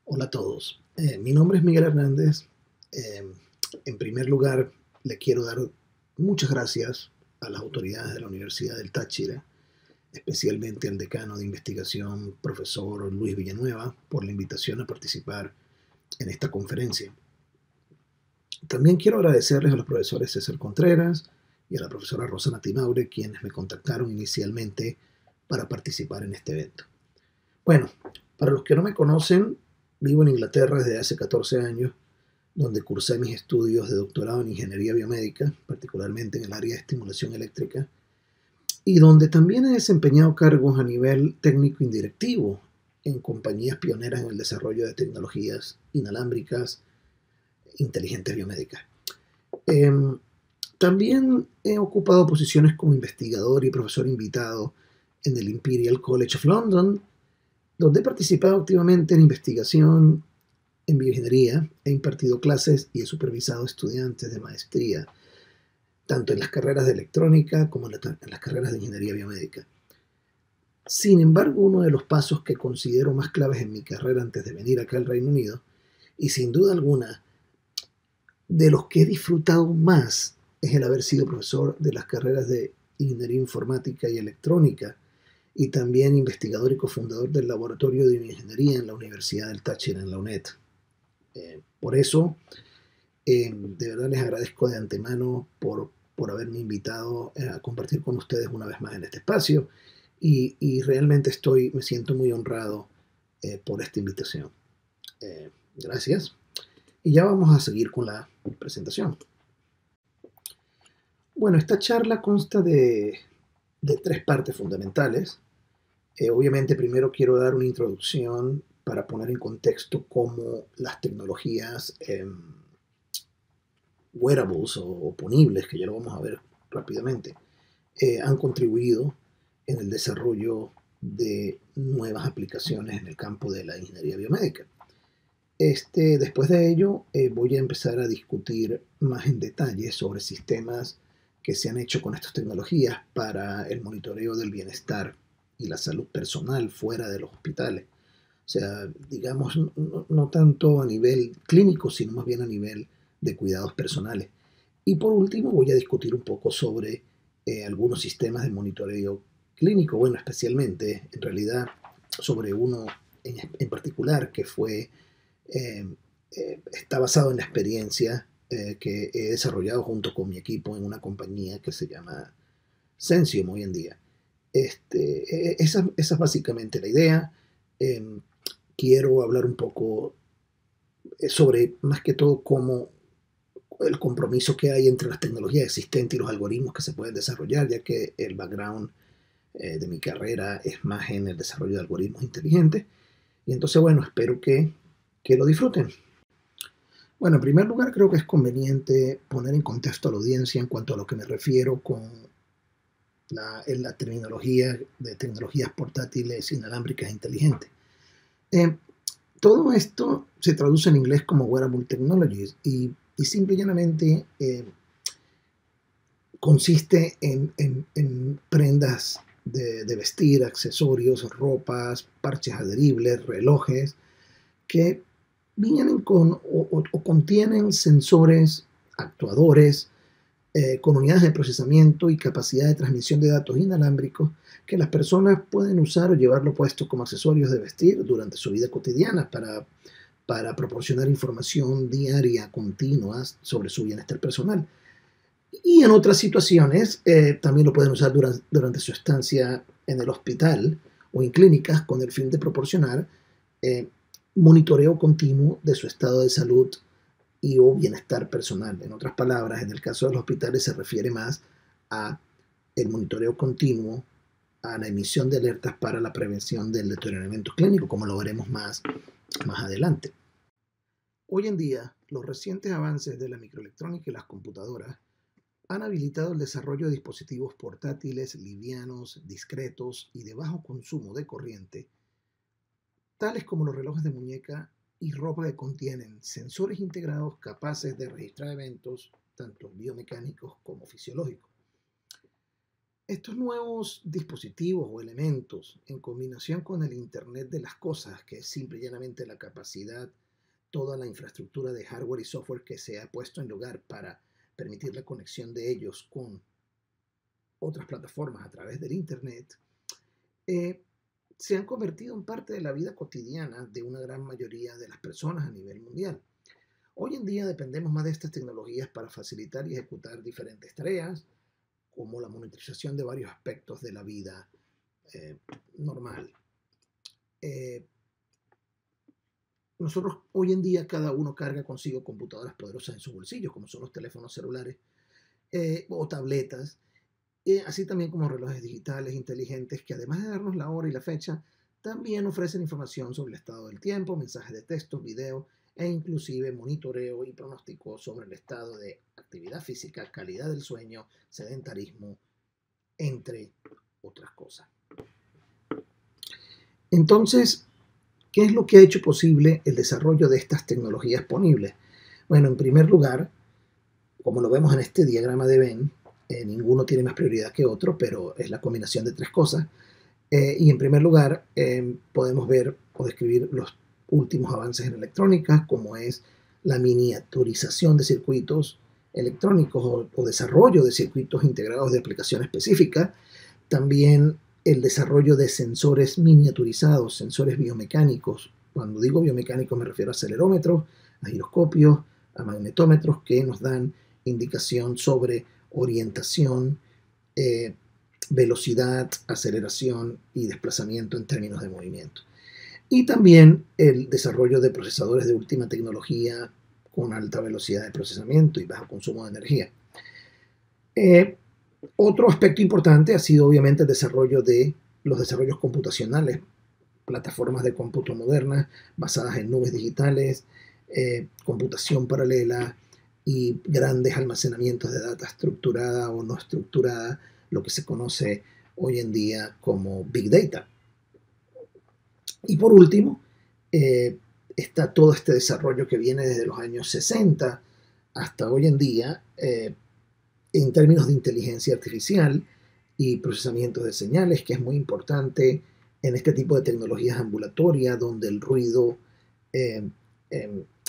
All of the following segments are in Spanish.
Hola a todos. Mi nombre es Miguel Hernández. Eh, en primer lugar, le quiero dar muchas gracias a las autoridades de la Universidad del Táchira, especialmente al decano de investigación, profesor Luis Villanueva, por la invitación a participar en esta conferencia. También quiero agradecerles a los profesores César Contreras y a la profesora Rosana Timaure, quienes me contactaron inicialmente para participar en este evento. Bueno, para los que no me conocen, vivo en Inglaterra desde hace 14 años, donde cursé mis estudios de doctorado en ingeniería biomédica, particularmente en el área de estimulación eléctrica, y donde también he desempeñado cargos a nivel técnico indirectivo en compañías pioneras en el desarrollo de tecnologías inalámbricas inteligentes biomédicas. Eh, También he ocupado posiciones como investigador y profesor invitado en el Imperial College of London, donde he participado activamente en investigación en bioingeniería, he impartido clases y he supervisado estudiantes de maestría, tanto en las carreras de electrónica como en las carreras de ingeniería biomédica. Sin embargo, uno de los pasos que considero más claves en mi carrera antes de venir acá al Reino Unido, y sin duda alguna, de los que he disfrutado más, es el haber sido profesor de las carreras de ingeniería informática y electrónica, y también investigador y cofundador del laboratorio de bioingeniería en la Universidad del Táchira, en la UNED. Por eso, de verdad les agradezco de antemano por haberme invitado a compartir con ustedes una vez más en este espacio y realmente me siento muy honrado por esta invitación. Gracias. Y ya vamos a seguir con la presentación. Bueno, esta charla consta de tres partes fundamentales. Obviamente primero quiero dar una introducción para poner en contexto cómo las tecnologías wearables o ponibles, que ya lo vamos a ver rápidamente, han contribuido en el desarrollo de nuevas aplicaciones en el campo de la ingeniería biomédica. Después de ello, voy a empezar a discutir más en detalle sobre sistemas que se han hecho con estas tecnologías para el monitoreo del bienestar y la salud personal fuera de los hospitales. O sea, digamos, no tanto a nivel clínico, sino más bien a nivel de cuidados personales. Y por último, voy a discutir un poco sobre algunos sistemas de monitoreo clínico, bueno, especialmente, en realidad, sobre uno en particular que eh, está basado en la experiencia que he desarrollado junto con mi equipo en una compañía que se llama Sensium hoy en día. Esa es básicamente la idea. Eh, Quiero hablar un poco sobre, más que todo, cómo el compromiso que hay entre las tecnologías existentes y los algoritmos que se pueden desarrollar, ya que el background de mi carrera es más en el desarrollo de algoritmos inteligentes. Y entonces, bueno, espero que lo disfruten. Bueno, en primer lugar, creo que es conveniente poner en contexto a la audiencia en cuanto a lo que me refiero con la terminología de tecnologías portátiles inalámbricas inteligentes. Eh, Todo esto se traduce en inglés como Wearable Technologies y simple y llanamente consiste en prendas de vestir, accesorios, ropas, parches adheribles, relojes, que vienen con o contienen sensores, actuadores, con unidades de procesamiento y capacidad de transmisión de datos inalámbricos que las personas pueden usar o llevarlo puesto como accesorios de vestir durante su vida cotidiana para proporcionar información diaria, continua sobre su bienestar personal. Y en otras situaciones también lo pueden usar durante su estancia en el hospital o en clínicas con el fin de proporcionar eh, monitoreo continuo de su estado de salud y o bienestar personal. En otras palabras, en el caso de los hospitales se refiere más a el monitoreo continuo, a la emisión de alertas para la prevención del deterioramiento clínico, como lo veremos más adelante. Hoy en día, los recientes avances de la microelectrónica y las computadoras han habilitado el desarrollo de dispositivos portátiles, livianos, discretos y de bajo consumo de corriente, tales como los relojes de muñeca y ropa que contienen sensores integrados capaces de registrar eventos tanto biomecánicos como fisiológicos. Estos nuevos dispositivos o elementos, en combinación con el Internet de las cosas, que es simple y llanamente la capacidad, toda la infraestructura de hardware y software que se ha puesto en lugar para permitir la conexión de ellos con otras plataformas a través del Internet, eh, se han convertido en parte de la vida cotidiana de una gran mayoría de las personas a nivel mundial. Hoy en día dependemos más de estas tecnologías para facilitar y ejecutar diferentes tareas, como la monitorización de varios aspectos de la vida eh, normal. Eh, Nosotros hoy en día cada uno carga consigo computadoras poderosas en sus bolsillos, como son los teléfonos celulares o tabletas, así también como relojes digitales inteligentes que además de darnos la hora y la fecha, también ofrecen información sobre el estado del tiempo, mensajes de texto, video e inclusive monitoreo y pronóstico sobre el estado de actividad física, calidad del sueño, sedentarismo, entre otras cosas. Entonces, ¿qué es lo que ha hecho posible el desarrollo de estas tecnologías disponibles? Bueno, en primer lugar, como lo vemos en este diagrama de Venn, ninguno tiene más prioridad que otro, pero es la combinación de tres cosas. Y en primer lugar, podemos ver o describir los últimos avances en electrónica, como es la miniaturización de circuitos electrónicos o desarrollo de circuitos integrados de aplicación específica. También el desarrollo de sensores miniaturizados, sensores biomecánicos. Cuando digo biomecánicos me refiero a acelerómetros, a giroscopios, a magnetómetros que nos dan indicación sobre orientación, velocidad, aceleración y desplazamiento en términos de movimiento. Y también el desarrollo de procesadores de última tecnología con alta velocidad de procesamiento y bajo consumo de energía. Otro aspecto importante ha sido obviamente el desarrollo de los desarrollos computacionales, plataformas de cómputo modernas basadas en nubes digitales, computación paralela y grandes almacenamientos de data estructurada o no estructurada, lo que se conoce hoy en día como Big Data. Y por último, está todo este desarrollo que viene desde los años 60 hasta hoy en día, en términos de inteligencia artificial y procesamiento de señales, que es muy importante en este tipo de tecnologías ambulatorias, donde el ruido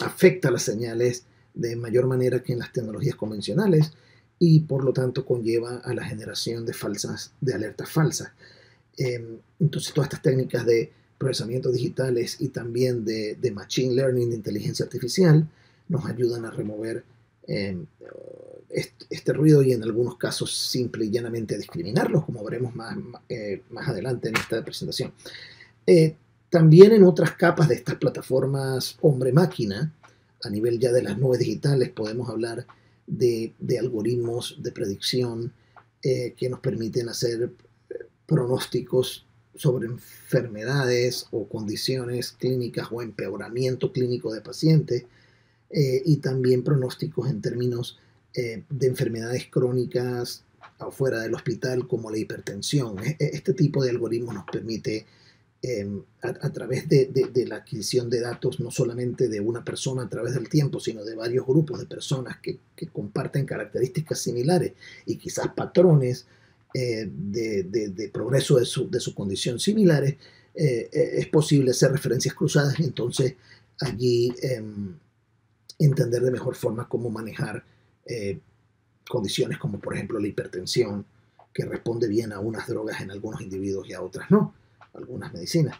afecta las señales de mayor manera que en las tecnologías convencionales y por lo tanto conlleva a la generación de alertas falsas. Entonces todas estas técnicas de procesamiento digitales y también de machine learning, de inteligencia artificial, nos ayudan a remover este ruido y en algunos casos simple y llanamente discriminarlos, como veremos más adelante en esta presentación. También en otras capas de estas plataformas hombre-máquina, a nivel ya de las nubes digitales, podemos hablar de algoritmos de predicción que nos permiten hacer pronósticos sobre enfermedades o condiciones clínicas o empeoramiento clínico de pacientes, y también pronósticos en términos de enfermedades crónicas afuera del hospital como la hipertensión. Este tipo de algoritmos nos permite a través de la adquisición de datos no solamente de una persona a través del tiempo, sino de varios grupos de personas que comparten características similares y quizás patrones de progreso de su condición similares, es posible hacer referencias cruzadas y entonces allí entender de mejor forma cómo manejar condiciones como por ejemplo la hipertensión, que responde bien a unas drogas en algunos individuos y a otras no, algunas medicinas.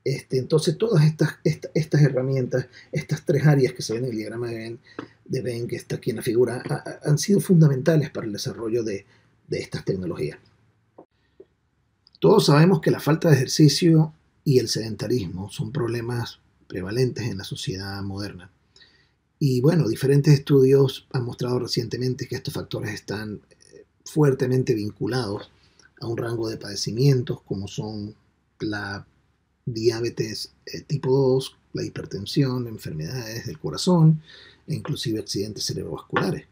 Entonces todas estas herramientas, estas tres áreas que se ven en el diagrama de Venn, que está aquí en la figura, han sido fundamentales para el desarrollo de estas tecnologías. Todos sabemos que la falta de ejercicio y el sedentarismo son problemas prevalentes en la sociedad moderna. Y bueno, diferentes estudios han mostrado recientemente que estos factores están fuertemente vinculados a un rango de padecimientos como son la diabetes tipo 2, la hipertensión, enfermedades del corazón e inclusive accidentes cerebrovasculares.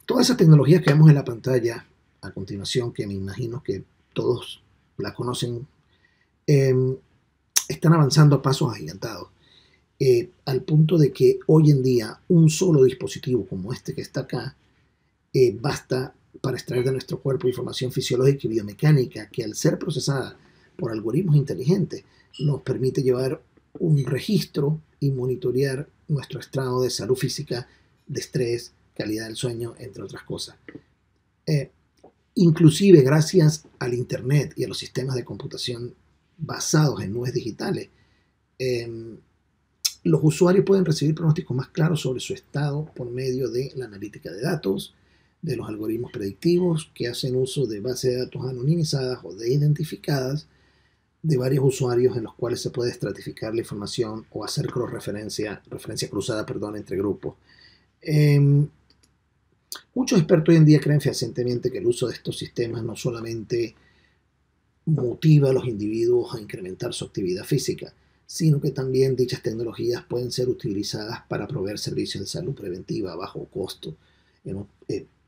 Toda esa tecnología que vemos en la pantalla a continuación, que me imagino que todos la conocen, están avanzando a pasos agigantados. Al punto de que hoy en día un solo dispositivo como este que está acá basta para extraer de nuestro cuerpo información fisiológica y biomecánica que, al ser procesada por algoritmos inteligentes, nos permite llevar un registro y monitorear nuestro estado de salud física, de estrés, calidad del sueño, entre otras cosas. Inclusive gracias al Internet y a los sistemas de computación basados en nubes digitales, los usuarios pueden recibir pronósticos más claros sobre su estado por medio de la analítica de datos, de los algoritmos predictivos que hacen uso de bases de datos anonimizadas o de identificadas de varios usuarios, en los cuales se puede estratificar la información o hacer referencia cruzada, entre grupos. Muchos expertos hoy en día creen fehacientemente que el uso de estos sistemas no solamente motiva a los individuos a incrementar su actividad física, sino que también dichas tecnologías pueden ser utilizadas para proveer servicios de salud preventiva a bajo costo.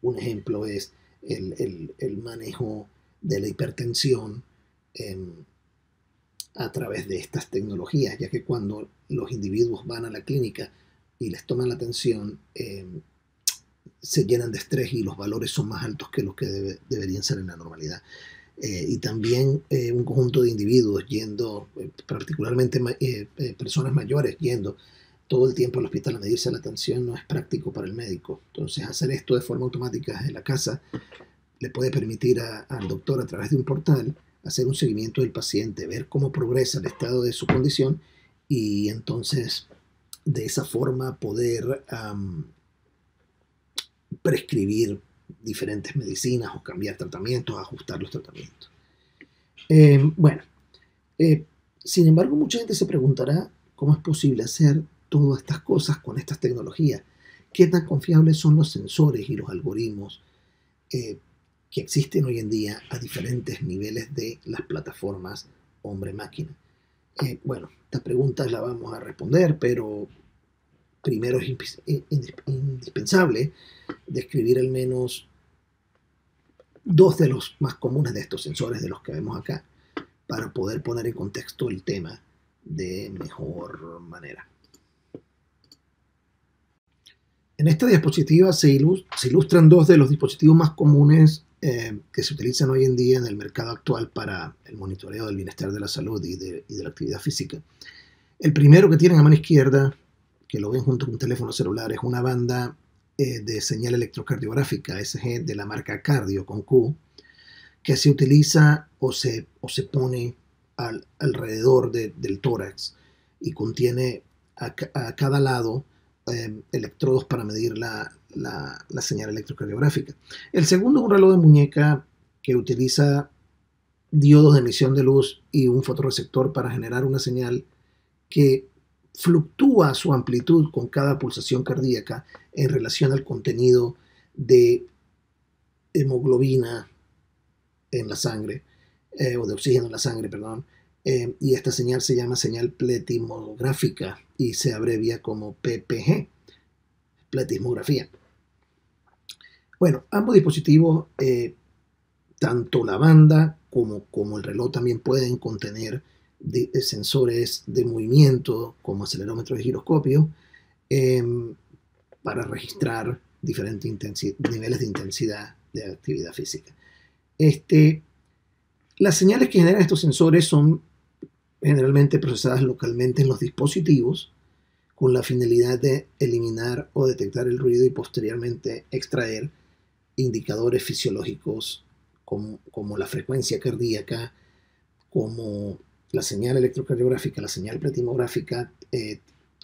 Un ejemplo es el manejo de la hipertensión a través de estas tecnologías, ya que cuando los individuos van a la clínica y les toman la atención, se llenan de estrés y los valores son más altos que los que deberían ser en la normalidad. Y también un conjunto de individuos yendo, particularmente personas mayores, yendo todo el tiempo al hospital a medirse la tensión no es práctico para el médico. Entonces, hacer esto de forma automática desde la casa le puede permitir al doctor, a través de un portal, hacer un seguimiento del paciente, ver cómo progresa el estado de su condición y entonces de esa forma poder prescribir diferentes medicinas o cambiar tratamientos, ajustar los tratamientos. Sin embargo, mucha gente se preguntará cómo es posible hacer todas estas cosas con estas tecnologías. ¿Qué tan confiables son los sensores y los algoritmos que existen hoy en día a diferentes niveles de las plataformas hombre-máquina? Esta pregunta la vamos a responder, pero primero es indispensable describir al menos dos de los más comunes de estos sensores de los que vemos acá, para poder poner en contexto el tema de mejor manera. En esta diapositiva se ilustran dos de los dispositivos más comunes que se utilizan hoy en día en el mercado actual para el monitoreo del bienestar de la salud y de la actividad física. El primero, que tienen a mano izquierda, que lo ven junto con un teléfono celular, es una banda de señal electrocardiográfica ECG de la marca Cardio con Q, que se utiliza o se pone alrededor del tórax y contiene a cada lado electrodos para medir la señal electrocardiográfica. El segundo es un reloj de muñeca que utiliza diodos de emisión de luz y un fotorreceptor para generar una señal que fluctúa su amplitud con cada pulsación cardíaca en relación al contenido de hemoglobina en la sangre, o de oxígeno en la sangre, perdón. Y esta señal se llama señal pletismográfica y se abrevia como PPG, pletismografía. Ambos dispositivos, tanto la banda como el reloj, también pueden contener de sensores de movimiento como acelerómetros y giroscopios para registrar diferentes niveles de intensidad de actividad física. Las señales que generan estos sensores son generalmente procesadas localmente en los dispositivos con la finalidad de eliminar o detectar el ruido y posteriormente extraer indicadores fisiológicos como la frecuencia cardíaca, como la señal electrocardiográfica, la señal pletismográfica,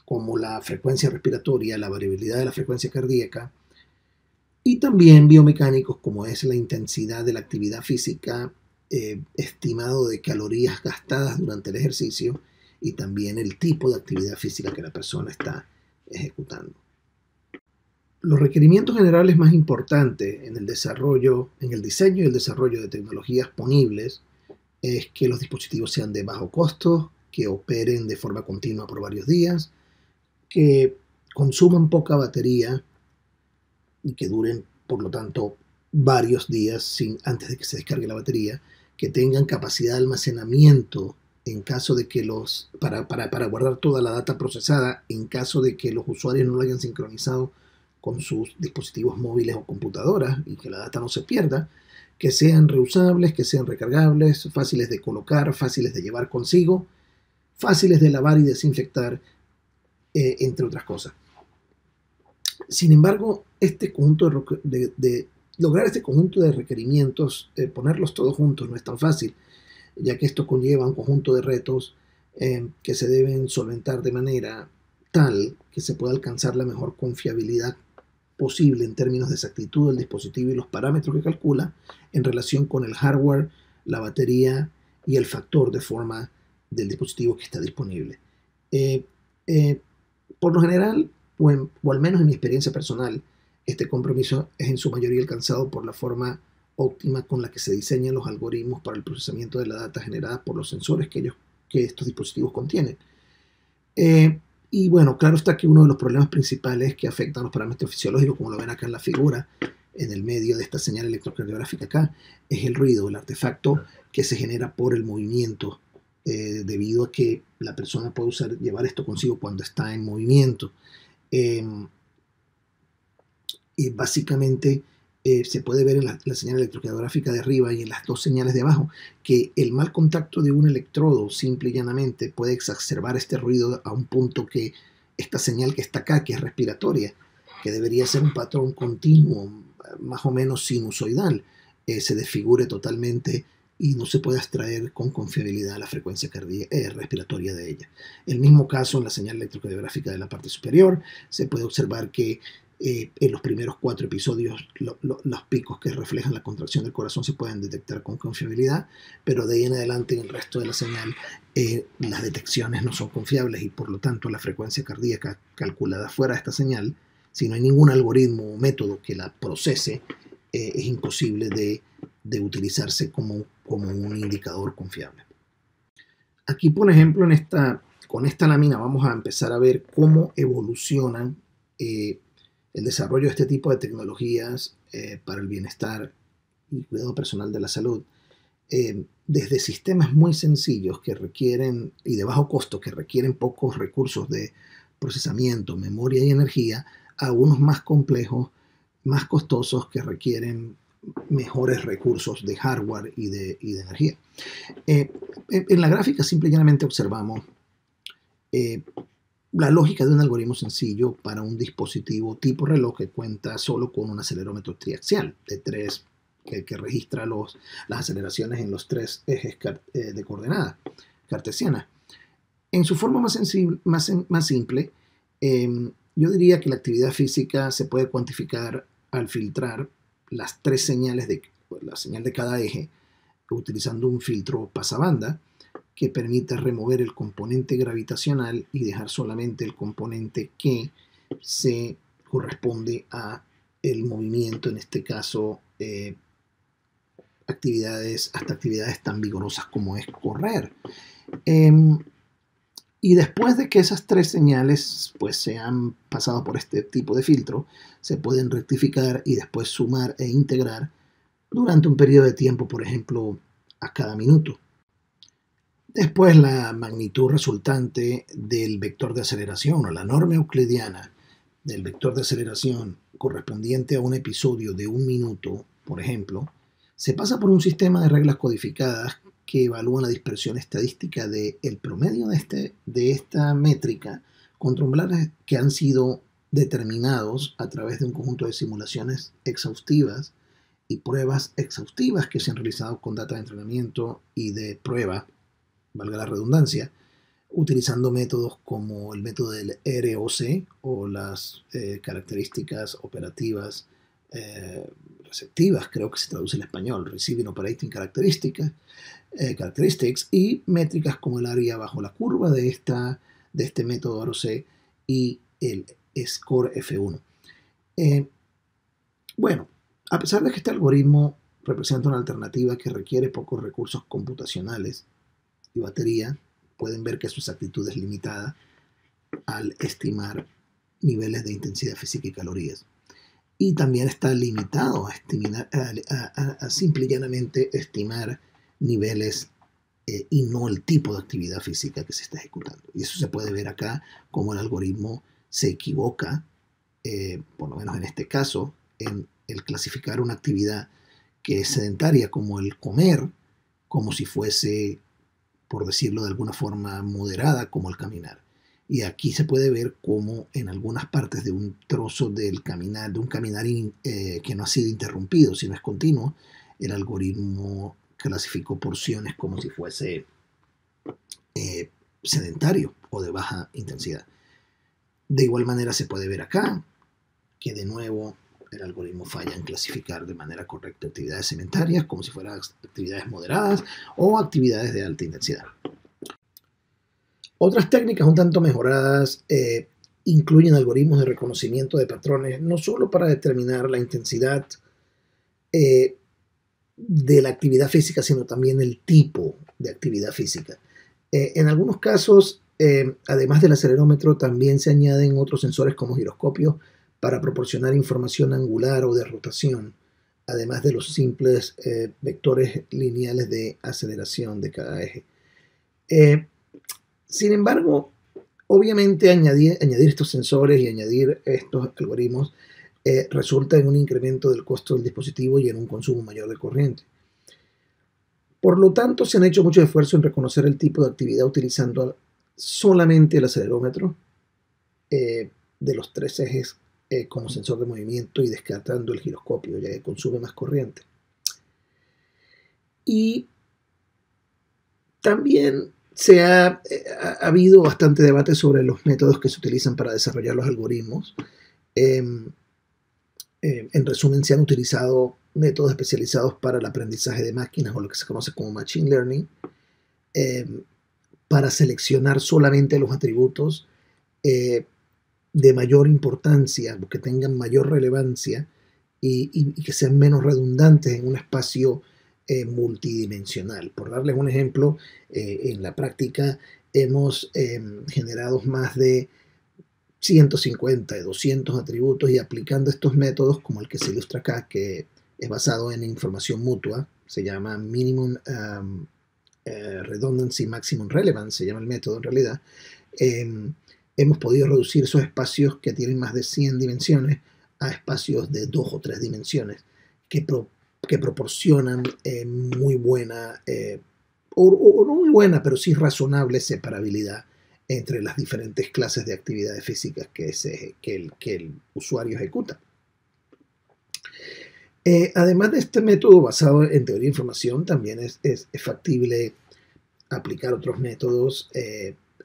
como la frecuencia respiratoria, la variabilidad de la frecuencia cardíaca, y también biomecánicos como es la intensidad de la actividad física, estimado de calorías gastadas durante el ejercicio y también el tipo de actividad física que la persona está ejecutando. Los requerimientos generales más importantes en el diseño y el desarrollo de tecnologías ponibles es que los dispositivos sean de bajo costo, que operen de forma continua por varios días, que consuman poca batería y que duren, por lo tanto, varios días antes de que se descargue la batería, que tengan capacidad de almacenamiento en caso de que para guardar toda la data procesada en caso de que los usuarios no lo hayan sincronizado con sus dispositivos móviles o computadoras y que la data no se pierda, que sean reusables, que sean recargables, fáciles de colocar, fáciles de llevar consigo, fáciles de lavar y desinfectar, entre otras cosas. Sin embargo, lograr este conjunto de requerimientos, ponerlos todos juntos no es tan fácil, ya que esto conlleva un conjunto de retos que se deben solventar de manera tal que se pueda alcanzar la mejor confiabilidad posible en términos de exactitud del dispositivo y los parámetros que calcula en relación con el hardware, la batería y el factor de forma del dispositivo que está disponible. Por lo general, o al menos en mi experiencia personal, este compromiso es en su mayoría alcanzado por la forma óptima con la que se diseñan los algoritmos para el procesamiento de la data generada por los sensores que estos dispositivos contienen. Y bueno, claro está que uno de los problemas principales que afectan los parámetros fisiológicos, como lo ven acá en la figura, en el medio de esta señal electrocardiográfica acá, es el ruido, el artefacto que se genera por el movimiento, debido a que la persona puede llevar esto consigo cuando está en movimiento. Y básicamente se puede ver en la señal electrocardiográfica de arriba y en las dos señales de abajo que el mal contacto de un electrodo simple y llanamente puede exacerbar este ruido a un punto que esta señal que está acá, que es respiratoria, que debería ser un patrón continuo, más o menos sinusoidal, se desfigure totalmente y no se puede extraer con confiabilidad la frecuencia respiratoria de ella. El mismo caso en la señal electrocardiográfica de la parte superior, se puede observar que en los primeros 4 episodios los picos que reflejan la contracción del corazón se pueden detectar con confiabilidad, pero de ahí en adelante en el resto de la señal las detecciones no son confiables y por lo tanto la frecuencia cardíaca calculada fuera de esta señal, si no hay ningún algoritmo o método que la procese, es imposible de utilizarse como un indicador confiable. Aquí, por ejemplo, con esta lámina vamos a empezar a ver cómo evolucionan el desarrollo de este tipo de tecnologías para el bienestar y cuidado personal de la salud, desde sistemas muy sencillos que requieren y de bajo costo, que requieren pocos recursos de procesamiento, memoria y energía, a unos más complejos, más costosos, que requieren mejores recursos de hardware y de energía. En la gráfica simple y llanamente observamos la lógica de un algoritmo sencillo para un dispositivo tipo reloj que cuenta solo con un acelerómetro triaxial de 3 que registra las aceleraciones en los 3 ejes de coordenadas cartesianas. En su forma más simple, yo diría que la actividad física se puede cuantificar al filtrar las 3 señales la señal de cada eje utilizando un filtro pasabanda que permita remover el componente gravitacional y dejar solamente el componente que se corresponde a el movimiento, en este caso hasta actividades tan vigorosas como es correr. Y después de que esas 3 señales pues se han pasado por este tipo de filtro, se pueden rectificar y después sumar e integrar durante un periodo de tiempo, por ejemplo, a cada minuto. Después, la magnitud resultante del vector de aceleración o la norma euclidiana del vector de aceleración correspondiente a un episodio de 1 minuto, por ejemplo, se pasa por un sistema de reglas codificadas que evalúan la dispersión estadística del promedio de esta métrica contra umbrales que han sido determinados a través de un conjunto de simulaciones exhaustivas y pruebas exhaustivas que se han realizado con data de entrenamiento y de prueba, valga la redundancia, utilizando métodos como el método del ROC o las características operativas receptivas, creo que se traduce en español, Receiving Operating Characteristics, y métricas como el área bajo la curva de este método ROC y el Score F1. Bueno, a pesar de que este algoritmo representa una alternativa que requiere pocos recursos computacionales y batería, pueden ver que su exactitud es limitada al estimar niveles de intensidad física y calorías. Y también está limitado a simple y llanamente estimar niveles y no el tipo de actividad física que se está ejecutando. Y eso se puede ver acá, como el algoritmo se equivoca por lo menos en este caso, en el clasificar una actividad que es sedentaria como el comer, como si fuese, por decirlo de alguna forma, moderada como el caminar. Y aquí se puede ver cómo en algunas partes de un trozo del caminar, de un caminar que no ha sido interrumpido, sino es continuo, el algoritmo clasificó porciones como si fuese sedentario o de baja intensidad. De igual manera se puede ver acá que de nuevo el algoritmo falla en clasificar de manera correcta actividades sedentarias como si fueran actividades moderadas o actividades de alta intensidad. Otras técnicas un tanto mejoradas incluyen algoritmos de reconocimiento de patrones, no solo para determinar la intensidad de la actividad física, sino también el tipo de actividad física. En algunos casos, además del acelerómetro, también se añaden otros sensores como giroscopios para proporcionar información angular o de rotación, además de los simples vectores lineales de aceleración de cada eje. Sin embargo, obviamente añadir estos sensores y añadir estos algoritmos resulta en un incremento del costo del dispositivo y en un consumo mayor de corriente. Por lo tanto, se han hecho muchos esfuerzos en reconocer el tipo de actividad utilizando solamente el acelerómetro de los tres ejes como sensor de movimiento y descartando el giroscopio, ya que consume más corriente. Y también ha habido bastante debate sobre los métodos que se utilizan para desarrollar los algoritmos. En resumen, se han utilizado métodos especializados para el aprendizaje de máquinas o lo que se conoce como Machine Learning, para seleccionar solamente los atributos de mayor importancia, que tengan mayor relevancia y que sean menos redundantes en un espacio multidimensional. Por darles un ejemplo, en la práctica hemos generado más de 150, 200 atributos y aplicando estos métodos como el que se ilustra acá, que es basado en información mutua, se llama Minimum Redundancy Maximum Relevance, se llama el método en realidad, hemos podido reducir esos espacios que tienen más de 100 dimensiones a espacios de 2 o 3 dimensiones que proporcionan muy buena, o no muy buena, pero sí razonable separabilidad entre las diferentes clases de actividades físicas que el usuario ejecuta. Además de este método basado en teoría de información, también es factible aplicar otros métodos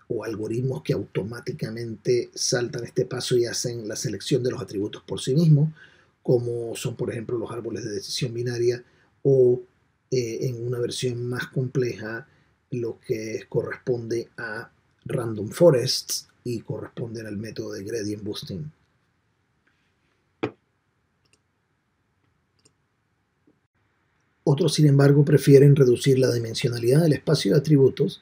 o algoritmos que automáticamente saltan este paso y hacen la selección de los atributos por sí mismos, como son, por ejemplo, los árboles de decisión binaria o, en una versión más compleja, lo que corresponde a random forests y corresponden al método de gradient boosting. Otros, sin embargo, prefieren reducir la dimensionalidad del espacio de atributos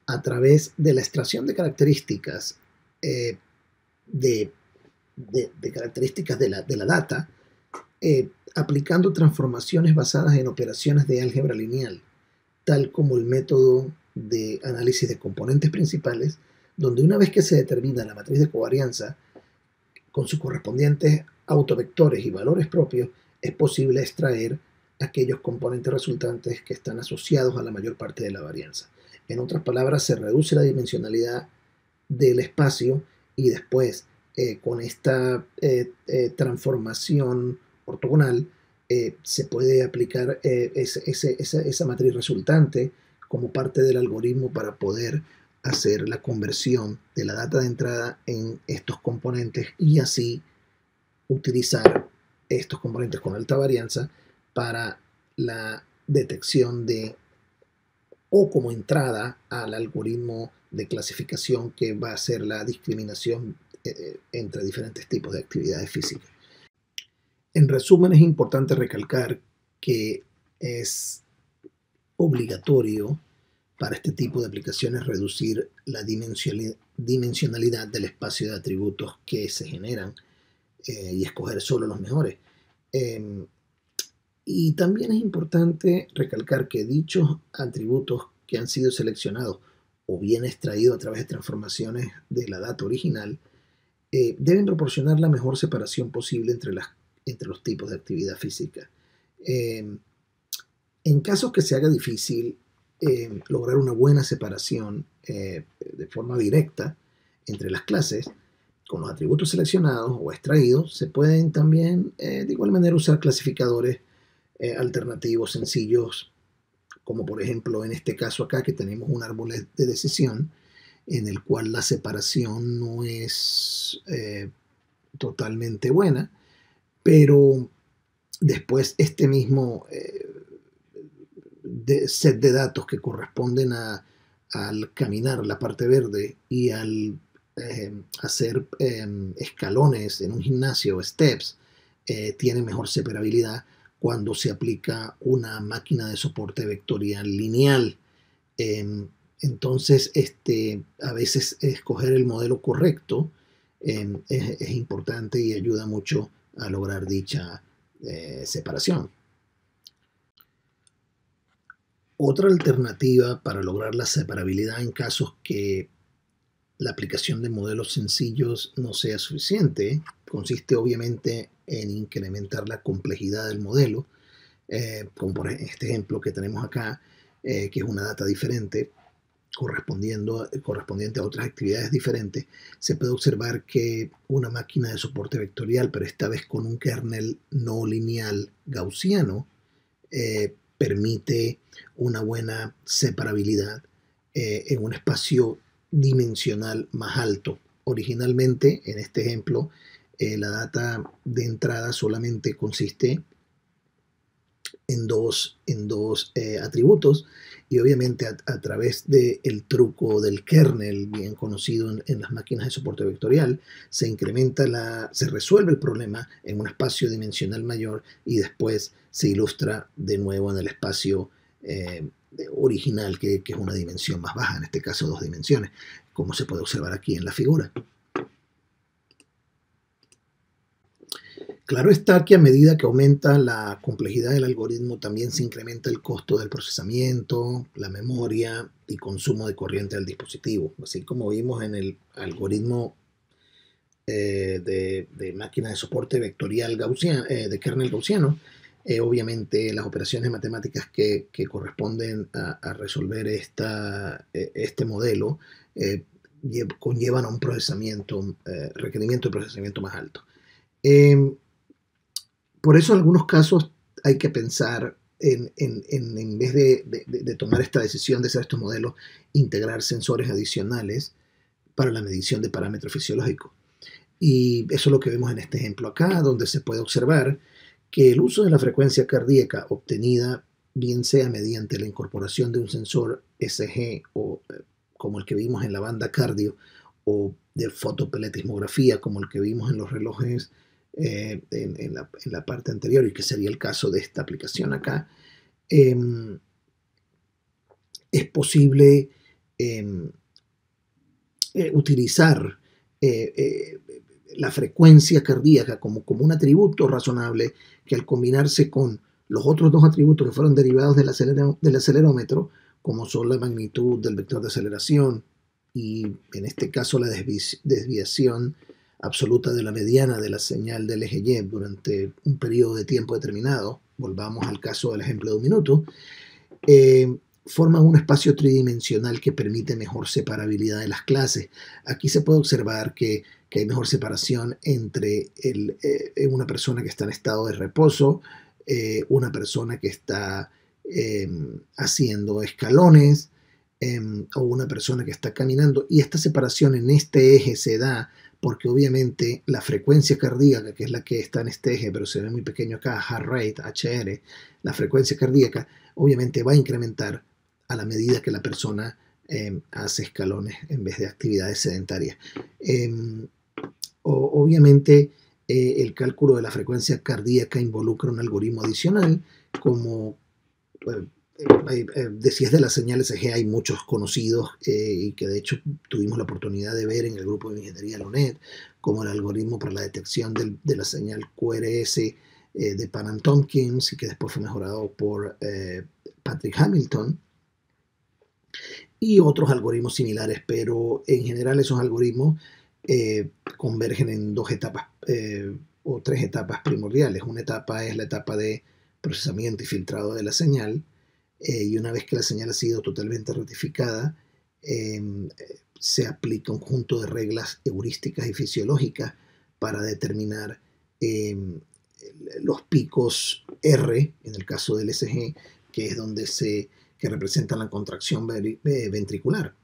a través de la extracción de características de características de la data, aplicando transformaciones basadas en operaciones de álgebra lineal, tal como el método de análisis de componentes principales, donde una vez que se determina la matriz de covarianza con sus correspondientes autovectores y valores propios, es posible extraer aquellos componentes resultantes que están asociados a la mayor parte de la varianza. En otras palabras, se reduce la dimensionalidad del espacio y después, con esta transformación ortogonal, se puede aplicar esa matriz resultante como parte del algoritmo para poder hacer la conversión de la data de entrada en estos componentes y así utilizar estos componentes con alta varianza para la detección o como entrada al algoritmo de clasificación que va a hacer la discriminación entre diferentes tipos de actividades físicas. En resumen, es importante recalcar que es obligatorio para este tipo de aplicaciones reducir la dimensionalidad del espacio de atributos que se generan y escoger solo los mejores. Y también es importante recalcar que dichos atributos que han sido seleccionados o bien extraídos a través de transformaciones de la data original deben proporcionar la mejor separación posible entre los tipos de actividad física. En casos que se haga difícil lograr una buena separación de forma directa entre las clases, con los atributos seleccionados o extraídos, se pueden también de igual manera usar clasificadores alternativos sencillos, como por ejemplo en este caso acá que tenemos un árbol de decisión en el cual la separación no es totalmente buena, pero después este mismo set de datos que corresponden al caminar la parte verde y al hacer escalones en un gimnasio, steps, tiene mejor separabilidad cuando se aplica una máquina de soporte vectorial lineal. Entonces, a veces escoger el modelo correcto es importante y ayuda mucho a lograr dicha separación. Otra alternativa para lograr la separabilidad en casos que la aplicación de modelos sencillos no sea suficiente consiste obviamente en incrementar la complejidad del modelo, como por este ejemplo que tenemos acá, que es una data diferente correspondiente a otras actividades diferentes. Se puede observar que una máquina de soporte vectorial, pero esta vez con un kernel no lineal gaussiano, permite una buena separabilidad en un espacio dimensional más alto. Originalmente, en este ejemplo, la data de entrada solamente consiste en dos atributos, y obviamente a través del truco del kernel, bien conocido en las máquinas de soporte vectorial, se resuelve el problema en un espacio dimensional mayor y después se ilustra de nuevo en el espacio original, que es una dimensión más baja, en este caso 2 dimensiones, como se puede observar aquí en la figura. Claro está que a medida que aumenta la complejidad del algoritmo, también se incrementa el costo del procesamiento, la memoria y consumo de corriente del dispositivo. Así como vimos en el algoritmo de máquina de soporte vectorial gaussiano, de kernel gaussiano, obviamente las operaciones matemáticas que corresponden a resolver este modelo conllevan a un requerimiento de procesamiento más alto. Por eso en algunos casos hay que pensar en vez de tomar esta decisión de hacer estos modelos, integrar sensores adicionales para la medición de parámetros fisiológicos. Y eso es lo que vemos en este ejemplo acá, donde se puede observar que el uso de la frecuencia cardíaca obtenida, bien sea mediante la incorporación de un sensor SG o como el que vimos en la banda cardio, o de fotopeletismografía como el que vimos en los relojes en la parte anterior, y que sería el caso de esta aplicación acá, es posible utilizar la frecuencia cardíaca como un atributo razonable que, al combinarse con los otros dos atributos que fueron derivados del acelerómetro, como son la magnitud del vector de aceleración y en este caso la desviación absoluta de la mediana de la señal del eje Y durante un periodo de tiempo determinado, volvamos al caso del ejemplo de un minuto, forman un espacio tridimensional que permite mejor separabilidad de las clases. Aquí se puede observar que hay mejor separación entre una persona que está en estado de reposo, una persona que está haciendo escalones, o una persona que está caminando, y esta separación en este eje se da porque obviamente la frecuencia cardíaca, que es la que está en este eje, pero se ve muy pequeño acá, heart rate, HR, la frecuencia cardíaca obviamente va a incrementar a la medida que la persona hace escalones en vez de actividades sedentarias. Obviamente el cálculo de la frecuencia cardíaca involucra un algoritmo adicional, como si es de las señales EG hay muchos conocidos y que de hecho tuvimos la oportunidad de ver en el grupo de ingeniería LUNED, como el algoritmo para la detección de la señal QRS de Panam-Tompkins, y que después fue mejorado por Patrick Hamilton, y otros algoritmos similares, pero en general esos algoritmos convergen en dos etapas o tres etapas primordiales. Una etapa es la etapa de procesamiento y filtrado de la señal, y una vez que la señal ha sido totalmente rectificada, se aplica un conjunto de reglas heurísticas y fisiológicas para determinar los picos R, en el caso del ECG, que es donde que representan la contracción ventricular.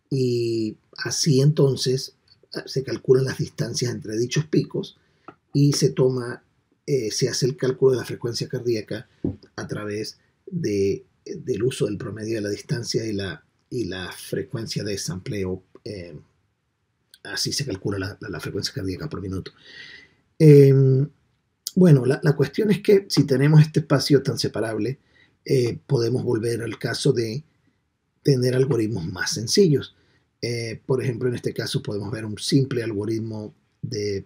Y así entonces se calculan las distancias entre dichos picos y se hace el cálculo de la frecuencia cardíaca a través del uso del promedio de la distancia y la frecuencia de sampleo. Así se calcula la frecuencia cardíaca por minuto. Bueno, la cuestión es que si tenemos este espacio tan separable, podemos volver al caso de tener algoritmos más sencillos. Por ejemplo, en este caso podemos ver un simple algoritmo que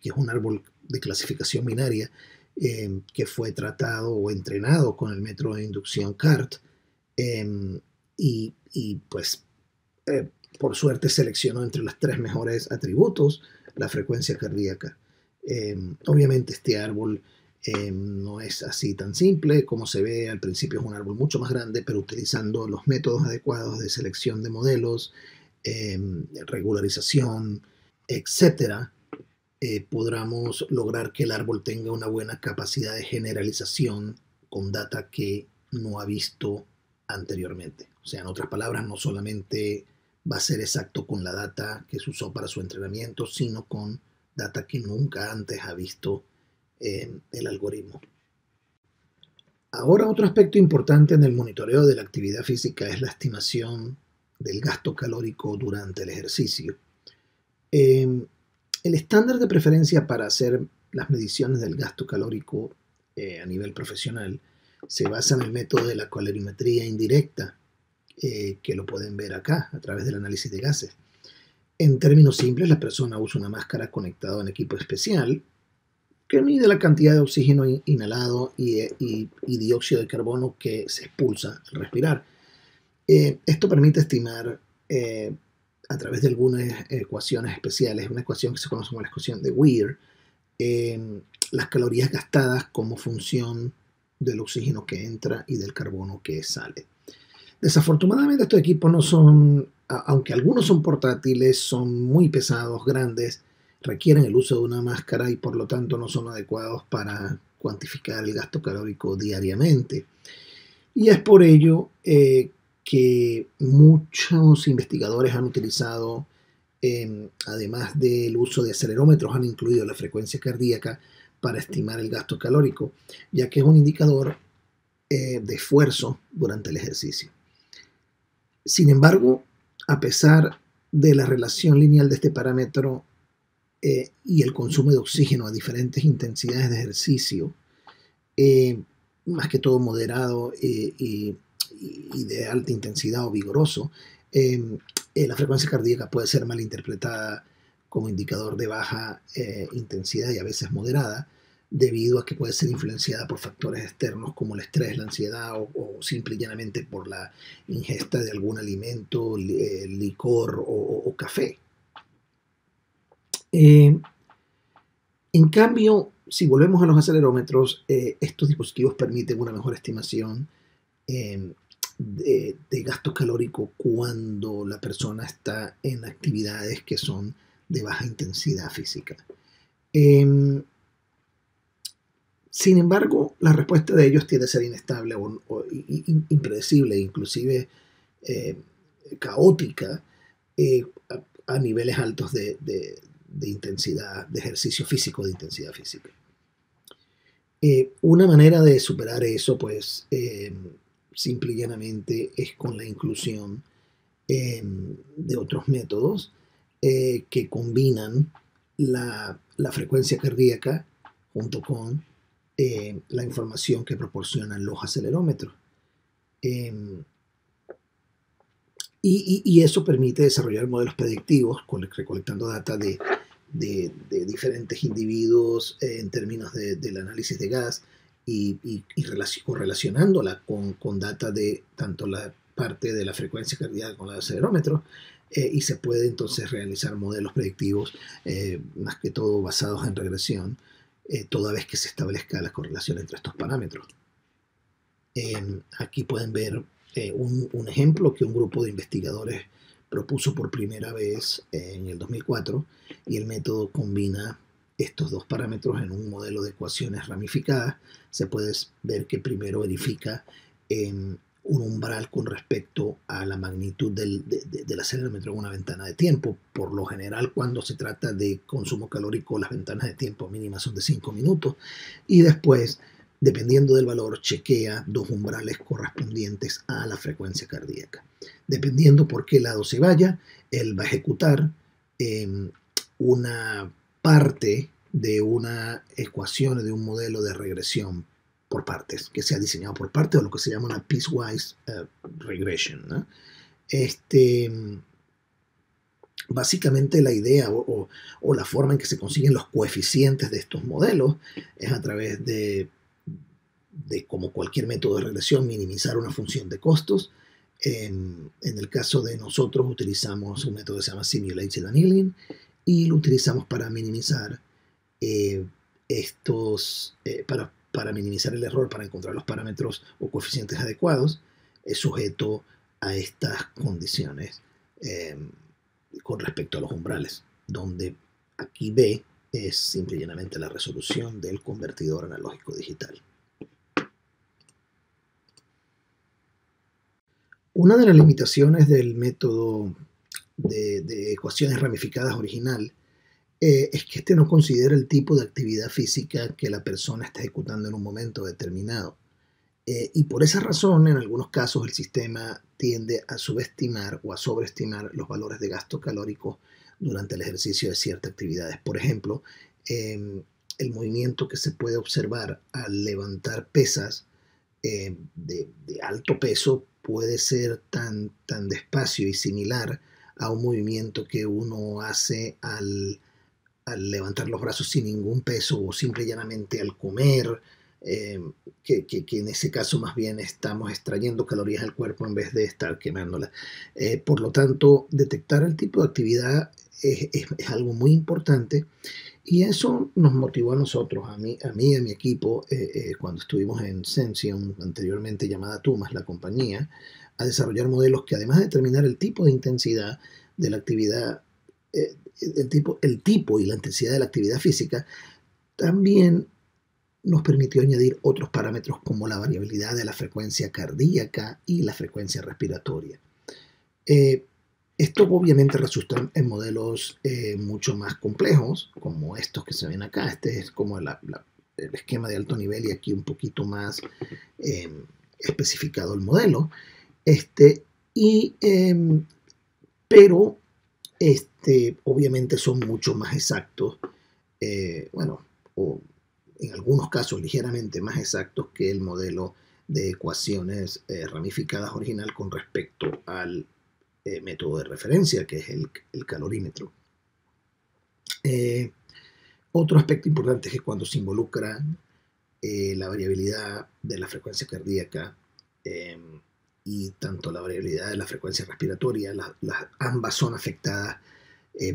es un árbol de clasificación binaria que fue tratado o entrenado con el método de inducción CART, y pues por suerte seleccionó entre los tres mejores atributos la frecuencia cardíaca. Obviamente este árbol no es así tan simple. Como se ve al principio es un árbol mucho más grande, pero utilizando los métodos adecuados de selección de modelos, regularización, etcétera, podremos lograr que el árbol tenga una buena capacidad de generalización con data que no ha visto anteriormente. O sea, en otras palabras, no solamente va a ser exacto con la data que se usó para su entrenamiento, sino con data que nunca antes ha visto el algoritmo. Ahora, otro aspecto importante en el monitoreo de la actividad física es la estimación del gasto calórico durante el ejercicio. El estándar de preferencia para hacer las mediciones del gasto calórico a nivel profesional se basa en el método de la calorimetría indirecta, que lo pueden ver acá a través del análisis de gases. En términos simples, la persona usa una máscara conectada a un equipo especial que mide la cantidad de oxígeno inhalado y dióxido de carbono que se expulsa al respirar. Esto permite estimar a través de algunas ecuaciones especiales, una ecuación que se conoce como la ecuación de Weir, las calorías gastadas como función del oxígeno que entra y del carbono que sale. Desafortunadamente estos equipos no son, aunque algunos son portátiles, son muy pesados, grandes, requieren el uso de una máscara y por lo tanto no son adecuados para cuantificar el gasto calórico diariamente. Y es por ello que muchos investigadores han utilizado, además del uso de acelerómetros, han incluido la frecuencia cardíaca para estimar el gasto calórico, ya que es un indicador de esfuerzo durante el ejercicio. Sin embargo, a pesar de la relación lineal de este parámetro y el consumo de oxígeno a diferentes intensidades de ejercicio, más que todo moderado y de alta intensidad o vigoroso, la frecuencia cardíaca puede ser malinterpretada como indicador de baja intensidad y a veces moderada, debido a que puede ser influenciada por factores externos como el estrés, la ansiedad o simple y llanamente por la ingesta de algún alimento, licor o café. En cambio, si volvemos a los acelerómetros, estos dispositivos permiten una mejor estimación de gasto calórico cuando la persona está en actividades que son de baja intensidad física. Sin embargo, la respuesta de ellos tiende a ser inestable o impredecible, inclusive caótica, a niveles altos de intensidad, de ejercicio físico, de intensidad física. Una manera de superar eso, pues, simple y llanamente, es con la inclusión de otros métodos que combinan la frecuencia cardíaca junto con la información que proporcionan los acelerómetros. Y eso permite desarrollar modelos predictivos recolectando data de diferentes individuos en términos del análisis de gas y relacionándola con data de tanto la parte de la frecuencia cardíaca con el acelerómetro, y se puede entonces realizar modelos predictivos, más que todo basados en regresión, toda vez que se establezca la correlación entre estos parámetros. Aquí pueden ver un ejemplo que un grupo de investigadores propuso por primera vez en el 2004, y el método combina estos dos parámetros en un modelo de ecuaciones ramificadas. Se puede ver que primero verifica un umbral con respecto a la magnitud del acelerómetro en una ventana de tiempo. Por lo general, cuando se trata de consumo calórico, las ventanas de tiempo mínimas son de 5 minutos, y después, dependiendo del valor, chequea dos umbrales correspondientes a la frecuencia cardíaca. Dependiendo por qué lado se vaya, él va a ejecutar una parte de una ecuación, de un modelo de regresión por partes, que sea diseñado por partes, o lo que se llama una piecewise regression, ¿no? Básicamente la idea o la forma en que se consiguen los coeficientes de estos modelos es a través de como cualquier método de regresión, minimizar una función de costos. En el caso de nosotros utilizamos un método que se llama Simulated Annealing, y lo utilizamos para minimizar para minimizar el error, para encontrar los parámetros o coeficientes adecuados, sujeto a estas condiciones con respecto a los umbrales, donde aquí B es simple y llanamente la resolución del convertidor analógico digital. Una de las limitaciones del método de ecuaciones ramificadas original es que este no considera el tipo de actividad física que la persona está ejecutando en un momento determinado. Y por esa razón, en algunos casos, el sistema tiende a subestimar o a sobreestimar los valores de gasto calórico durante el ejercicio de ciertas actividades. Por ejemplo, el movimiento que se puede observar al levantar pesas de alto peso puede ser tan despacio y similar a un movimiento que uno hace al levantar los brazos sin ningún peso, o simple y llanamente al comer, que en ese caso más bien estamos extrayendo calorías del cuerpo en vez de estar quemándolas. Por lo tanto, detectar el tipo de actividad es algo muy importante, y eso nos motivó a nosotros, a mí y a mi equipo, cuando estuvimos en Sension, anteriormente llamada Tumas, la compañía, a desarrollar modelos que, además de determinar el tipo de intensidad de la actividad, el tipo y la intensidad de la actividad física, también nos permitió añadir otros parámetros como la variabilidad de la frecuencia cardíaca y la frecuencia respiratoria. Esto obviamente resulta en modelos mucho más complejos, como estos que se ven acá. Este es como el esquema de alto nivel, y aquí un poquito más especificado el modelo. Pero obviamente son mucho más exactos, o en algunos casos ligeramente más exactos que el modelo de ecuaciones ramificadas original con respecto al método de referencia, que es el calorímetro. Otro aspecto importante es que cuando se involucra la variabilidad de la frecuencia cardíaca y tanto la variabilidad de la frecuencia respiratoria, ambas son afectadas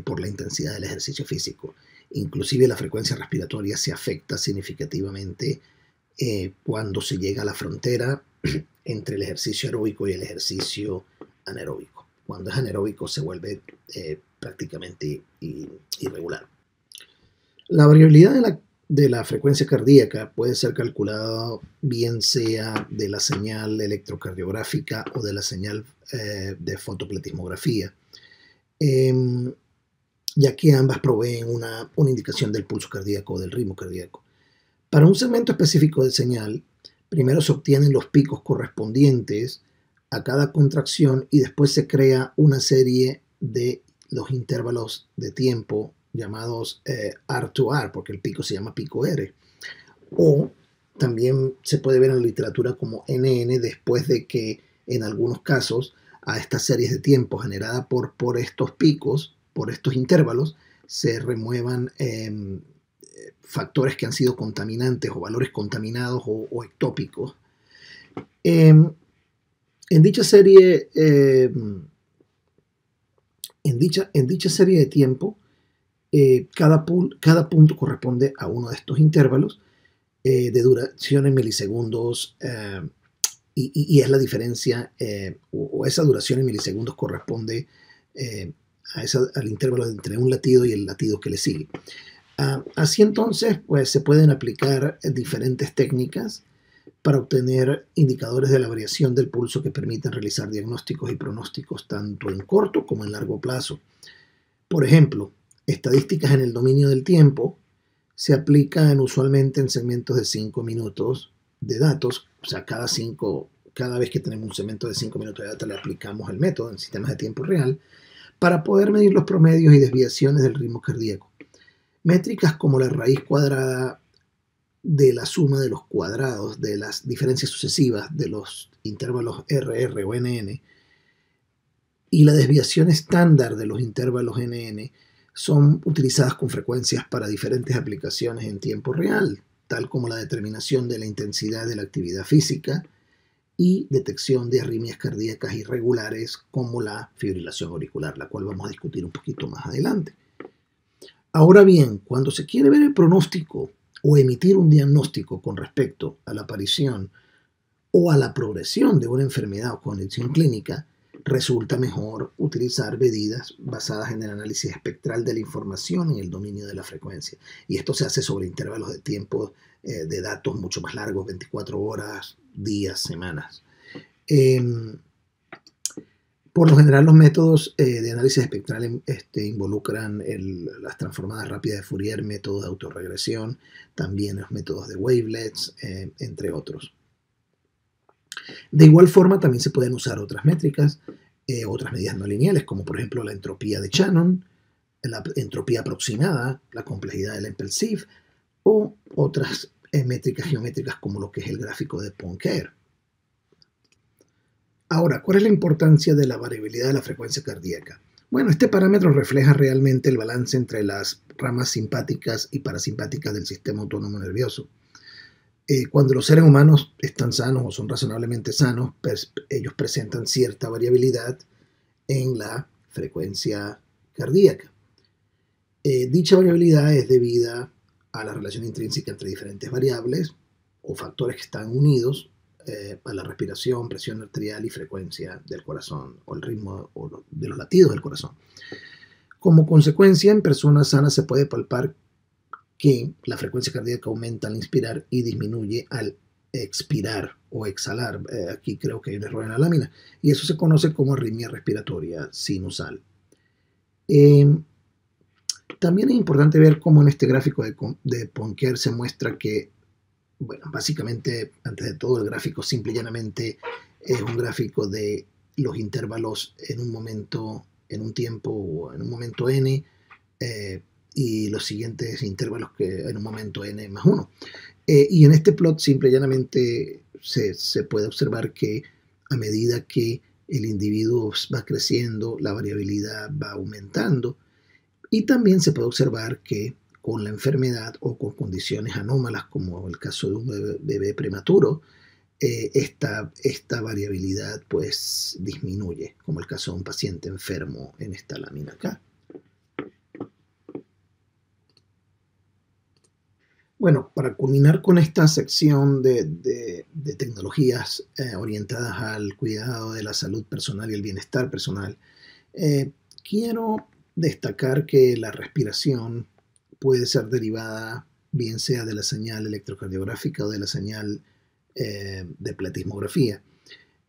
por la intensidad del ejercicio físico. Inclusive la frecuencia respiratoria se afecta significativamente cuando se llega a la frontera entre el ejercicio aeróbico y el ejercicio anaeróbico. Cuando es anaeróbico se vuelve prácticamente irregular. La variabilidad de la frecuencia cardíaca puede ser calculada bien sea de la señal electrocardiográfica o de la señal de fotopletismografía, ya que ambas proveen una indicación del pulso cardíaco o del ritmo cardíaco. Para un segmento específico de señal, primero se obtienen los picos correspondientes a cada contracción, y después se crea una serie de los intervalos de tiempo llamados R2R, porque el pico se llama pico R, o también se puede ver en la literatura como NN, después de que en algunos casos a estas series de tiempo generadas por estos picos, por estos intervalos, se remuevan factores que han sido contaminantes o valores contaminados o ectópicos. En dicha serie En dicha serie de tiempo, cada punto corresponde a uno de estos intervalos de duración en milisegundos y es la diferencia, o esa duración en milisegundos corresponde al intervalo entre un latido y el latido que le sigue. Así entonces, pues se pueden aplicar diferentes técnicas para obtener indicadores de la variación del pulso que permiten realizar diagnósticos y pronósticos tanto en corto como en largo plazo. Por ejemplo, estadísticas en el dominio del tiempo se aplican usualmente en segmentos de 5 minutos de datos, o sea, cada vez que tenemos un segmento de 5 minutos de datos le aplicamos el método en sistemas de tiempo real para poder medir los promedios y desviaciones del ritmo cardíaco. Métricas como la raíz cuadrada de la suma de los cuadrados de las diferencias sucesivas de los intervalos RR o NN y la desviación estándar de los intervalos NN son utilizadas con frecuencias para diferentes aplicaciones en tiempo real, tal como la determinación de la intensidad de la actividad física y detección de arritmias cardíacas irregulares como la fibrilación auricular, la cual vamos a discutir un poquito más adelante. Ahora bien, cuando se quiere ver el pronóstico o emitir un diagnóstico con respecto a la aparición o a la progresión de una enfermedad o condición clínica, resulta mejor utilizar medidas basadas en el análisis espectral de la información en el dominio de la frecuencia. Y esto se hace sobre intervalos de tiempo de datos mucho más largos, 24 horas, días, semanas. Por lo general, los métodos de análisis espectral involucran las transformadas rápidas de Fourier, métodos de autorregresión, también los métodos de wavelets, entre otros. De igual forma, también se pueden usar otras métricas, otras medidas no lineales, como por ejemplo la entropía de Shannon, la entropía aproximada, la complejidad del Empel-Sieve, o otras métricas geométricas como lo que es el gráfico de Poincare. Ahora, ¿cuál es la importancia de la variabilidad de la frecuencia cardíaca? Bueno, este parámetro refleja realmente el balance entre las ramas simpáticas y parasimpáticas del sistema autónomo nervioso. Cuando los seres humanos están sanos o son razonablemente sanos, ellos presentan cierta variabilidad en la frecuencia cardíaca. Dicha variabilidad es debida a la relación intrínseca entre diferentes variables o factores que están unidos a la respiración, presión arterial y frecuencia del corazón, o el ritmo de los latidos del corazón. Como consecuencia, en personas sanas se puede palpar que la frecuencia cardíaca aumenta al inspirar y disminuye al expirar o exhalar. Aquí creo que hay un error en la lámina. Y eso se conoce como arritmia respiratoria sinusal. También es importante ver cómo en este gráfico de Poincare se muestra que, bueno, básicamente, antes de todo, el gráfico simple y llanamente es un gráfico de los intervalos en un momento, en un tiempo o en un momento n, y los siguientes intervalos que en un momento n más 1. Y en este plot simple y llanamente se puede observar que a medida que el individuo va creciendo, la variabilidad va aumentando, y también se puede observar que con la enfermedad o con condiciones anómalas, como el caso de un bebé prematuro, esta variabilidad pues disminuye, como el caso de un paciente enfermo en esta lámina acá. Bueno, para culminar con esta sección de tecnologías orientadas al cuidado de la salud personal y el bienestar personal, quiero destacar que la respiración puede ser derivada bien sea de la señal electrocardiográfica o de la señal de platismografía.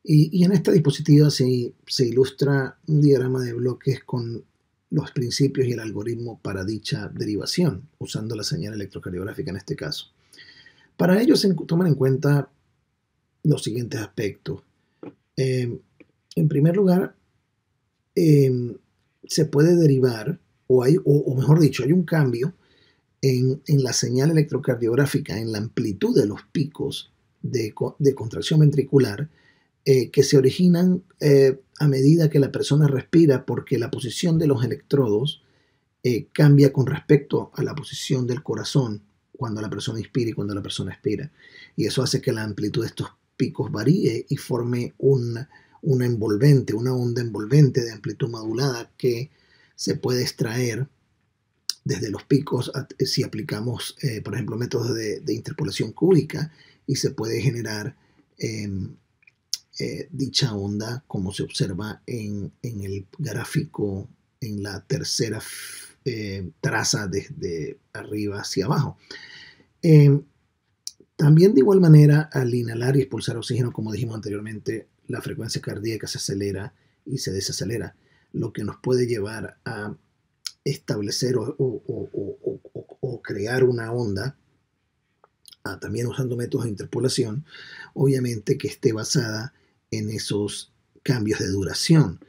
Y en esta diapositiva se ilustra un diagrama de bloques con los principios y el algoritmo para dicha derivación, usando la señal electrocardiográfica en este caso. Para ello se toman en cuenta los siguientes aspectos. En primer lugar, se puede derivar, o mejor dicho, hay un cambio en la señal electrocardiográfica, en la amplitud de los picos de contracción ventricular, que se originan a medida que la persona respira, porque la posición de los electrodos cambia con respecto a la posición del corazón cuando la persona inspira y cuando la persona expira. Y eso hace que la amplitud de estos picos varíe y forme una onda envolvente de amplitud modulada que se puede extraer desde los picos si aplicamos, por ejemplo, métodos de interpolación cúbica, y se puede generar dicha onda como se observa en el gráfico en la tercera traza desde arriba hacia abajo. También de igual manera, al inhalar y expulsar oxígeno, como dijimos anteriormente, la frecuencia cardíaca se acelera y se desacelera, lo que nos puede llevar a establecer o crear una onda, también usando métodos de interpolación, obviamente que esté basada en esos cambios de duración,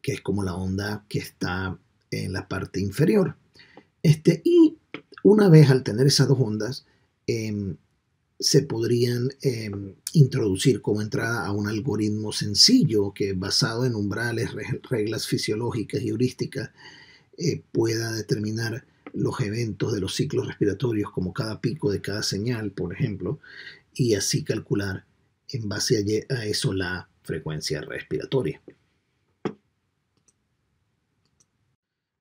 que es como la onda que está en la parte inferior. Y una vez al tener esas dos ondas, se podrían introducir como entrada a un algoritmo sencillo que, basado en umbrales, reglas fisiológicas y heurísticas, pueda determinar los eventos de los ciclos respiratorios, como cada pico de cada señal, por ejemplo, y así calcular en base a eso la frecuencia respiratoria.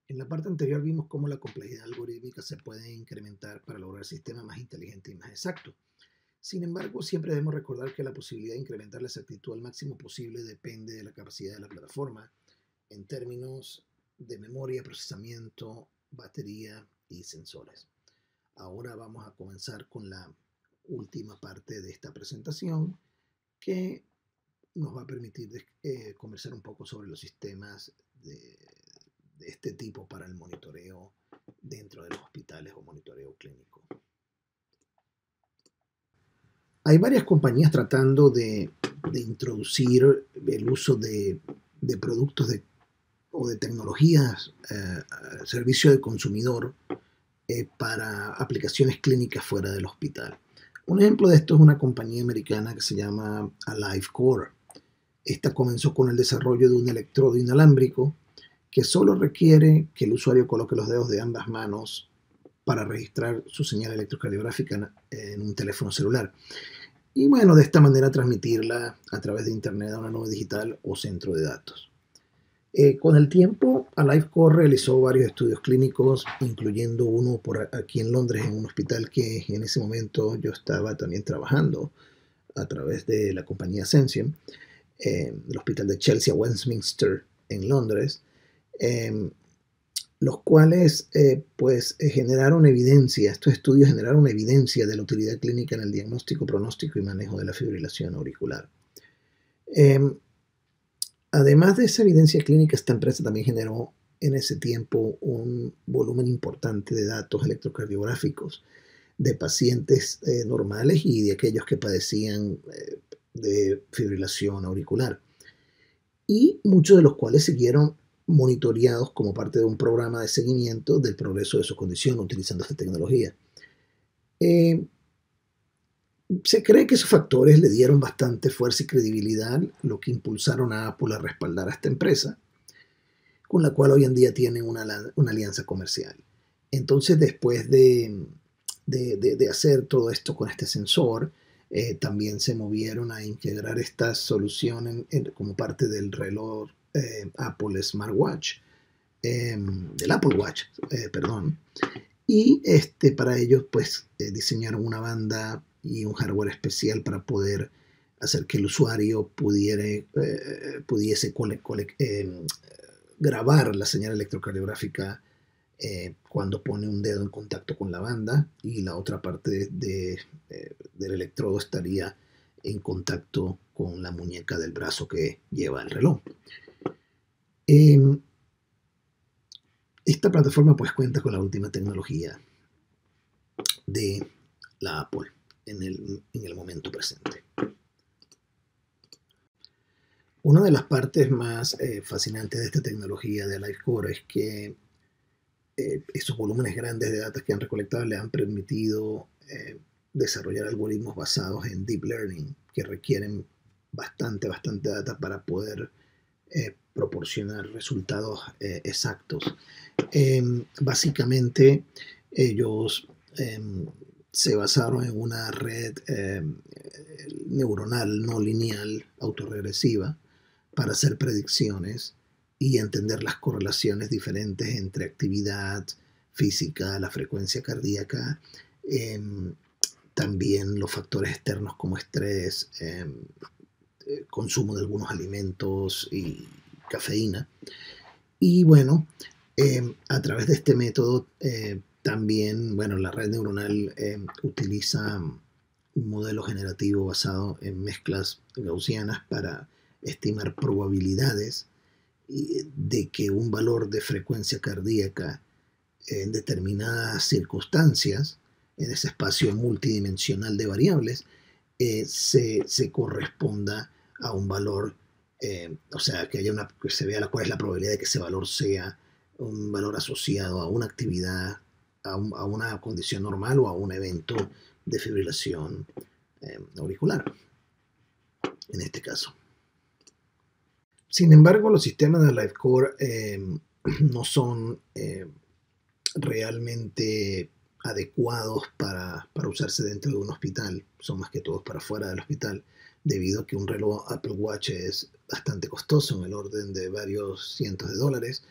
En la parte anterior vimos cómo la complejidad algorítmica se puede incrementar para lograr sistemas más inteligentes y más exactos. Sin embargo, siempre debemos recordar que la posibilidad de incrementar la exactitud al máximo posible depende de la capacidad de la plataforma en términos de memoria, procesamiento, batería y sensores. Ahora vamos a comenzar con la última parte de esta presentación, que nos va a permitir conversar un poco sobre los sistemas de este tipo para el monitoreo dentro de los hospitales o monitoreo clínico. Hay varias compañías tratando de introducir el uso de productos o de tecnologías servicio de consumidor para aplicaciones clínicas fuera del hospital. Un ejemplo de esto es una compañía americana que se llama AliveCor. Esta comenzó con el desarrollo de un electrodo inalámbrico que solo requiere que el usuario coloque los dedos de ambas manos para registrar su señal electrocardiográfica en un teléfono celular. Y bueno, de esta manera transmitirla a través de internet a una nube digital o centro de datos. Con el tiempo, AliveCor realizó varios estudios clínicos, incluyendo uno por aquí en Londres, en un hospital que en ese momento yo estaba también trabajando a través de la compañía Sensient, el hospital de Chelsea Westminster en Londres, los cuales generaron evidencia, estos estudios generaron evidencia de la utilidad clínica en el diagnóstico, pronóstico y manejo de la fibrilación auricular. Además de esa evidencia clínica, esta empresa también generó en ese tiempo un volumen importante de datos electrocardiográficos de pacientes normales y de aquellos que padecían de fibrilación auricular, y muchos de los cuales siguieron monitoreados como parte de un programa de seguimiento del progreso de su condición utilizando esta tecnología. Se cree que esos factores le dieron bastante fuerza y credibilidad, lo que impulsaron a Apple a respaldar a esta empresa, con la cual hoy en día tienen una alianza comercial. Entonces, después de hacer todo esto con este sensor, también se movieron a integrar esta solución como parte del reloj Apple Smartwatch, del Apple Watch, perdón. Y para ellos, pues, diseñaron una banda y un hardware especial para poder hacer que el usuario pudiese grabar la señal electrocardiográfica cuando pone un dedo en contacto con la banda, y la otra parte del electrodo estaría en contacto con la muñeca del brazo que lleva el reloj. Esta plataforma pues cuenta con la última tecnología de la Apple en el momento presente. Una de las partes más fascinantes de esta tecnología de AliveCor es que esos volúmenes grandes de datos que han recolectado le han permitido desarrollar algoritmos basados en deep learning que requieren bastante data para poder proporcionar resultados exactos. Básicamente, ellos se basaron en una red neuronal no lineal autorregresiva para hacer predicciones y entender las correlaciones diferentes entre actividad física, la frecuencia cardíaca, también los factores externos como estrés, consumo de algunos alimentos y cafeína. Y bueno, a través de este método también, bueno, la red neuronal utiliza un modelo generativo basado en mezclas gaussianas para estimar probabilidades de que un valor de frecuencia cardíaca en determinadas circunstancias, en ese espacio multidimensional de variables, se corresponda a un valor, o sea, que se vea cuál es la probabilidad de que ese valor sea un valor asociado a una actividad, a una condición normal o a un evento de fibrilación auricular, en este caso. Sin embargo, los sistemas de LifeCore no son realmente adecuados para usarse dentro de un hospital, son más que todos para fuera del hospital, debido a que un reloj Apple Watch es bastante costoso, en el orden de varios cientos de dólares,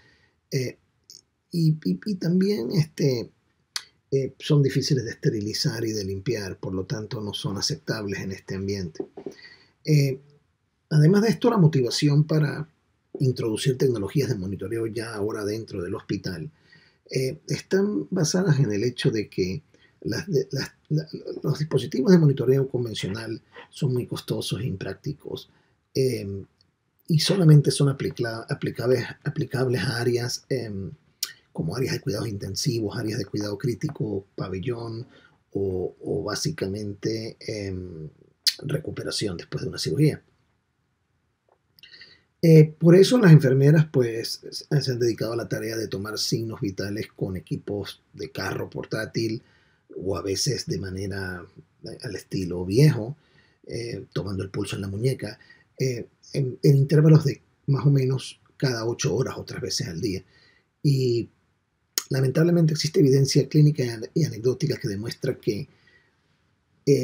y también son difíciles de esterilizar y de limpiar, por lo tanto no son aceptables en este ambiente. Además de esto, la motivación para introducir tecnologías de monitoreo ya ahora dentro del hospital están basadas en el hecho de que los dispositivos de monitoreo convencional son muy costosos e imprácticos, y solamente son aplicables a áreas como áreas de cuidados intensivos, áreas de cuidado crítico, pabellón o básicamente recuperación después de una cirugía. Por eso las enfermeras pues se han dedicado a la tarea de tomar signos vitales con equipos de carro portátil o a veces de manera al estilo viejo, tomando el pulso en la muñeca, en intervalos de más o menos cada 8 horas, otras veces al día. Y lamentablemente existe evidencia clínica y anecdótica que demuestra que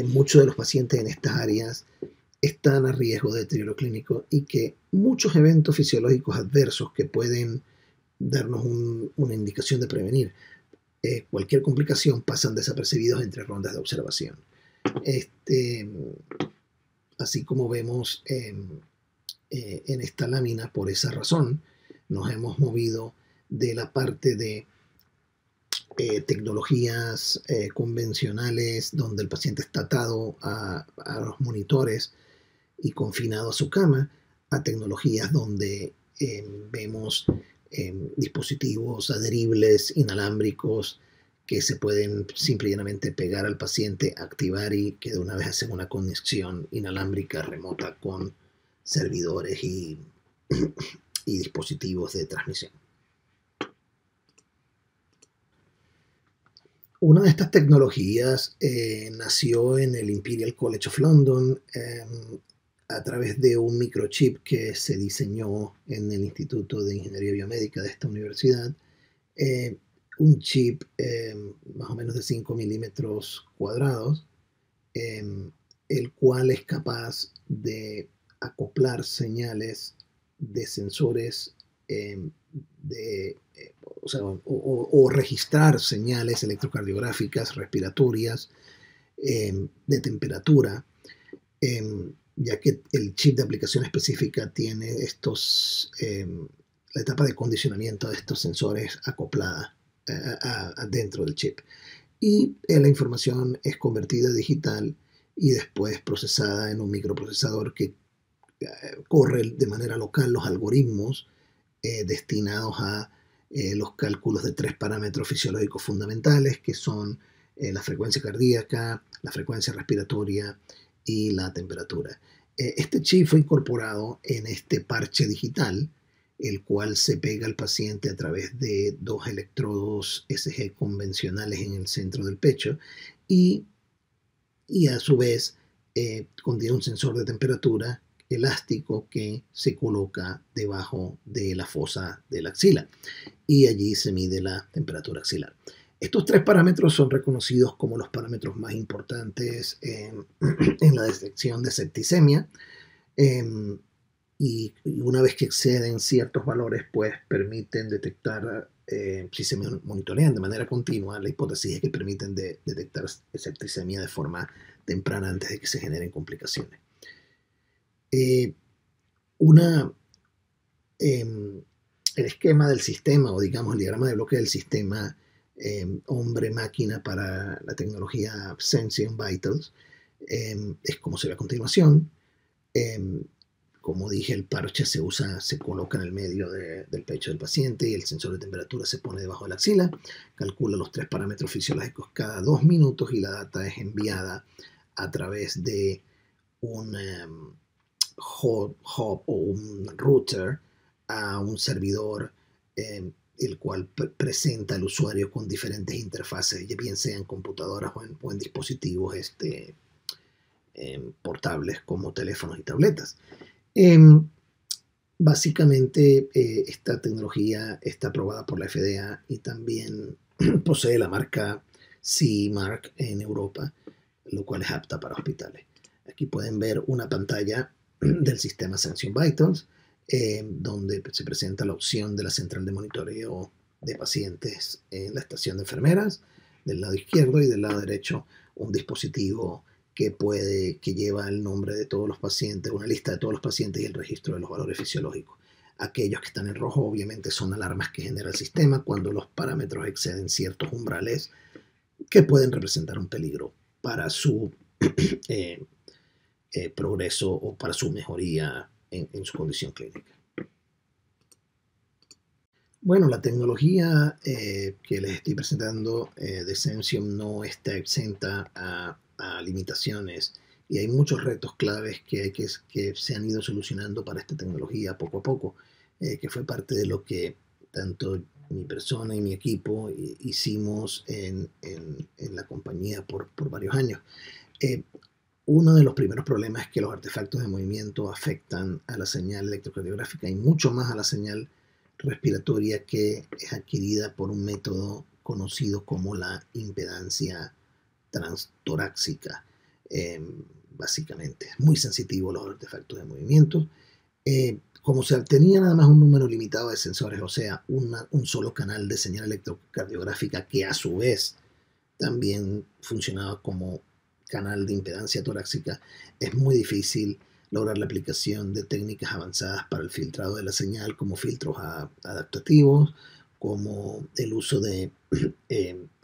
muchos de los pacientes en estas áreas están a riesgo de deterioro clínico y que muchos eventos fisiológicos adversos que pueden darnos una indicación de prevenir cualquier complicación pasan desapercibidos entre rondas de observación. Así como vemos en esta lámina, por esa razón nos hemos movido de la parte de tecnologías convencionales donde el paciente está atado a los monitores y confinado a su cama, a tecnologías donde vemos dispositivos adheribles, inalámbricos, que se pueden simple y llanamente pegar al paciente, activar y que de una vez hacen una conexión inalámbrica remota con servidores y dispositivos de transmisión. Una de estas tecnologías nació en el Imperial College of London a través de un microchip que se diseñó en el Instituto de Ingeniería Biomédica de esta universidad. Un chip más o menos de 5 milímetros cuadrados, el cual es capaz de acoplar señales de sensores o registrar señales electrocardiográficas, respiratorias, de temperatura, ya que el chip de aplicación específica tiene la etapa de condicionamiento de estos sensores acoplada dentro del chip. Y la información es convertida a digital y después procesada en un microprocesador que corre de manera local los algoritmos destinados a los cálculos de 3 parámetros fisiológicos fundamentales, que son la frecuencia cardíaca, la frecuencia respiratoria y la temperatura. Este chip fue incorporado en este parche digital, el cual se pega al paciente a través de 2 electrodos SG convencionales en el centro del pecho y a su vez contiene un sensor de temperatura elástico que se coloca debajo de la fosa de la axila y allí se mide la temperatura axilar. Estos 3 parámetros son reconocidos como los parámetros más importantes en la detección de septicemia, y una vez que exceden ciertos valores, pues permiten detectar, si se monitorean de manera continua, la hipótesis es que permiten detectar septicemia de forma temprana antes de que se generen complicaciones. Una el esquema del sistema, o digamos el diagrama de bloque del sistema hombre-máquina para la tecnología Sensient Vitals, es como se ve a continuación. Como dije, el parche se coloca en el medio del pecho del paciente y el sensor de temperatura se pone debajo de la axila, calcula los 3 parámetros fisiológicos cada 2 minutos y la data es enviada a través de un hub o un router a un servidor, el cual presenta al usuario con diferentes interfaces, ya bien sean computadoras o en dispositivos portables como teléfonos y tabletas. Básicamente, esta tecnología está aprobada por la FDA y también posee la marca CE Mark en Europa, lo cual es apta para hospitales. Aquí pueden ver una pantalla del sistema Sensient Vitals, donde se presenta la opción de la central de monitoreo de pacientes en la estación de enfermeras, del lado izquierdo, y del lado derecho un dispositivo que lleva el nombre de todos los pacientes, una lista de todos los pacientes y el registro de los valores fisiológicos. Aquellos que están en rojo obviamente son alarmas que genera el sistema cuando los parámetros exceden ciertos umbrales que pueden representar un peligro para su progreso o para su mejoría en su condición clínica. Bueno, la tecnología que les estoy presentando de Sensient no está exenta a limitaciones y hay muchos retos claves que se han ido solucionando para esta tecnología poco a poco, que fue parte de lo que tanto mi persona y mi equipo hicimos en la compañía por varios años. Uno de los primeros problemas es que los artefactos de movimiento afectan a la señal electrocardiográfica y mucho más a la señal respiratoria, que es adquirida por un método conocido como la impedancia transtorácica. Básicamente es muy sensitivo a los artefactos de movimiento. Como se tenía nada más un número limitado de sensores, o sea, un solo canal de señal electrocardiográfica que a su vez también funcionaba como canal de impedancia torácica, es muy difícil lograr la aplicación de técnicas avanzadas para el filtrado de la señal, como filtros adaptativos, como el uso de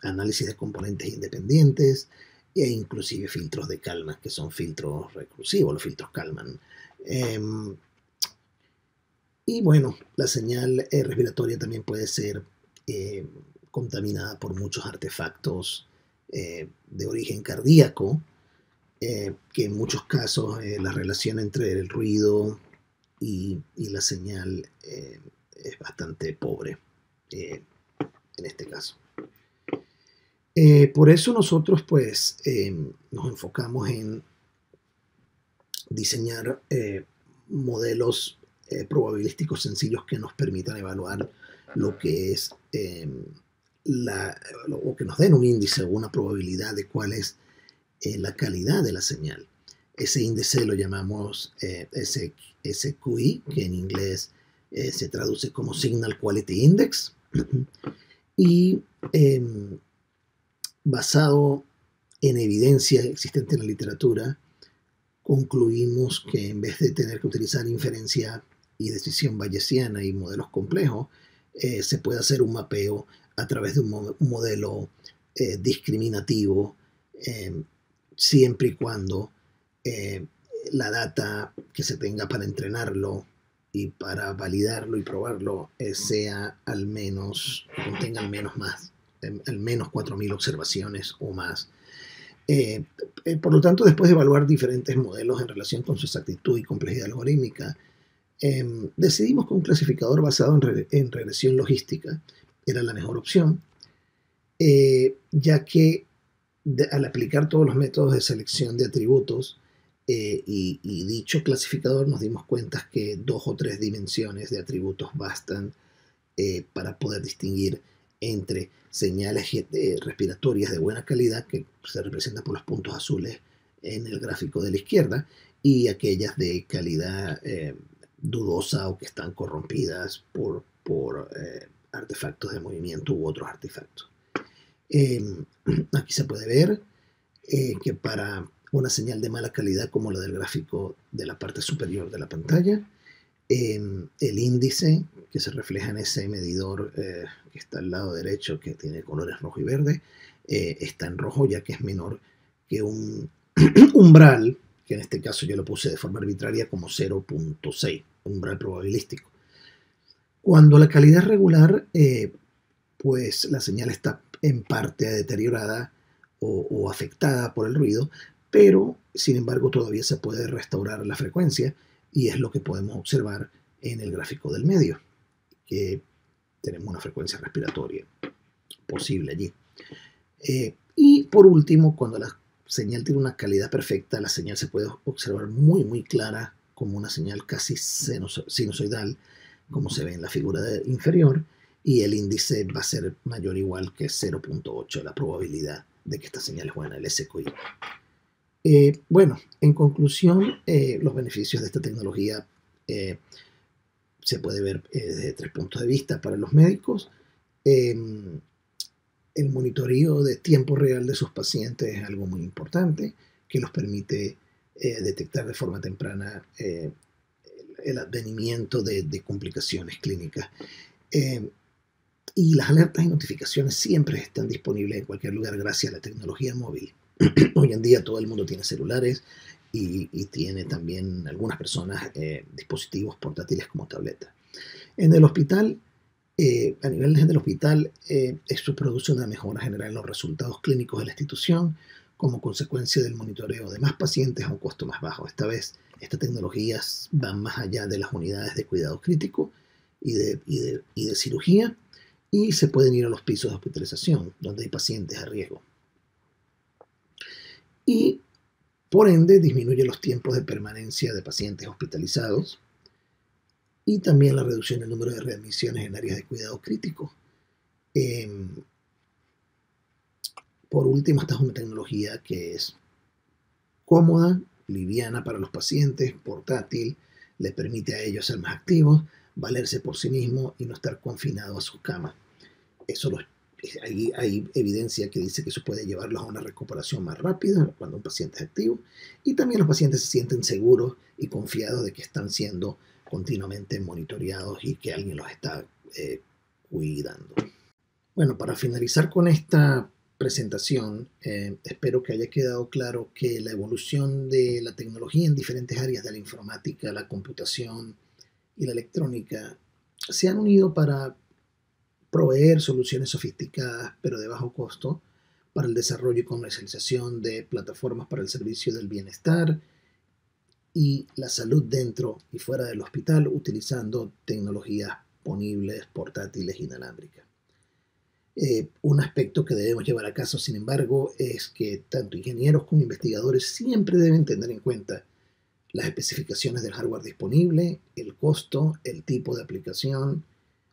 análisis de componentes independientes e inclusive filtros de Kalman, que son filtros recursivos, los filtros Kalman. Y bueno, la señal respiratoria también puede ser contaminada por muchos artefactos de origen cardíaco, que en muchos casos la relación entre el ruido y la señal es bastante pobre en este caso. Por eso nosotros pues nos enfocamos en diseñar modelos probabilísticos sencillos que nos permitan evaluar lo que es o que nos den un índice o una probabilidad de cuál es la calidad de la señal. Ese índice lo llamamos SQI, que en inglés se traduce como Signal Quality Index, y basado en evidencia existente en la literatura, concluimos que en vez de tener que utilizar inferencia y decisión bayesiana y modelos complejos, se puede hacer un mapeo a través de un modelo discriminativo, siempre y cuando la data que se tenga para entrenarlo y para validarlo y probarlo contenga al menos 4.000 observaciones o más. Por lo tanto, después de evaluar diferentes modelos en relación con su exactitud y complejidad algorítmica, decidimos que un clasificador basado en regresión logística era la mejor opción, ya que al aplicar todos los métodos de selección de atributos y dicho clasificador, nos dimos cuenta que 2 o 3 dimensiones de atributos bastan para poder distinguir entre señales respiratorias de buena calidad, que se representan por los puntos azules en el gráfico de la izquierda, y aquellas de calidad dudosa o que están corrompidas por artefactos de movimiento u otros artefactos. Aquí se puede ver que para una señal de mala calidad como la del gráfico de la parte superior de la pantalla, el índice que se refleja en ese medidor que está al lado derecho, que tiene colores rojo y verde, está en rojo, ya que es menor que un umbral, que en este caso yo lo puse de forma arbitraria como 0.6, umbral probabilístico. Cuando la calidad es regular, pues la señal está en parte deteriorada o afectada por el ruido, pero sin embargo todavía se puede restaurar la frecuencia, y es lo que podemos observar en el gráfico del medio, que tenemos una frecuencia respiratoria posible allí. Y por último, cuando la señal tiene una calidad perfecta, la señal se puede observar muy clara, como una señal casi sinusoidal, como se ve en la figura inferior, y el índice va a ser mayor o igual que 0.8, la probabilidad de que esta señal es buena, el SQI. Bueno, en conclusión, los beneficios de esta tecnología se puede ver desde 3 puntos de vista. Para los médicos, el monitoreo de tiempo real de sus pacientes es algo muy importante, que los permite detectar de forma temprana el advenimiento de complicaciones clínicas. Y las alertas y notificaciones siempre están disponibles en cualquier lugar gracias a la tecnología móvil. Hoy en día todo el mundo tiene celulares y tiene también algunas personas dispositivos portátiles como tabletas. En el hospital, a nivel del hospital, esto produce una mejora general en los resultados clínicos de la institución como consecuencia del monitoreo de más pacientes a un costo más bajo. Esta vez, estas tecnologías van más allá de las unidades de cuidado crítico y de cirugía, y se pueden ir a los pisos de hospitalización, donde hay pacientes a riesgo. Y, por ende, disminuye los tiempos de permanencia de pacientes hospitalizados y también la reducción del número de readmisiones en áreas de cuidado crítico. Por último, esta es una tecnología que es cómoda, liviana para los pacientes, portátil, les permite a ellos ser más activos, valerse por sí mismos y no estar confinados a su cama. Hay evidencia que dice que eso puede llevarlos a una recuperación más rápida cuando un paciente es activo, y también los pacientes se sienten seguros y confiados de que están siendo continuamente monitoreados y que alguien los está cuidando. Bueno, para finalizar con esta presentación, espero que haya quedado claro que la evolución de la tecnología en diferentes áreas de la informática, la computación y la electrónica se han unido para proveer soluciones sofisticadas pero de bajo costo para el desarrollo y comercialización de plataformas para el servicio del bienestar y la salud dentro y fuera del hospital, utilizando tecnologías ponibles, portátiles, inalámbricas. Un aspecto que debemos llevar a cabo, sin embargo, es que tanto ingenieros como investigadores siempre deben tener en cuenta las especificaciones del hardware disponible, el costo, el tipo de aplicación,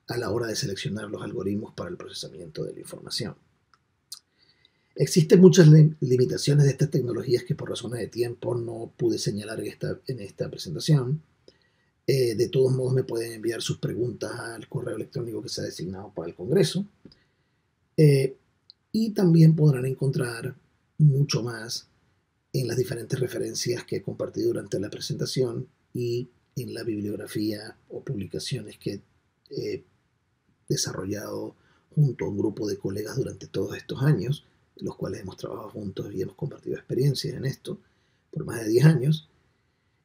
a la hora de seleccionar los algoritmos para el procesamiento de la información. Existen muchas limitaciones de estas tecnologías que por razones de tiempo no pude señalar en esta presentación. De todos modos, me pueden enviar sus preguntas al correo electrónico que se ha designado para el Congreso. Y también podrán encontrar mucho más en las diferentes referencias que he compartido durante la presentación y en la bibliografía o publicaciones que he desarrollado junto a un grupo de colegas durante todos estos años, los cuales hemos trabajado juntos y hemos compartido experiencias en esto por más de 10 años,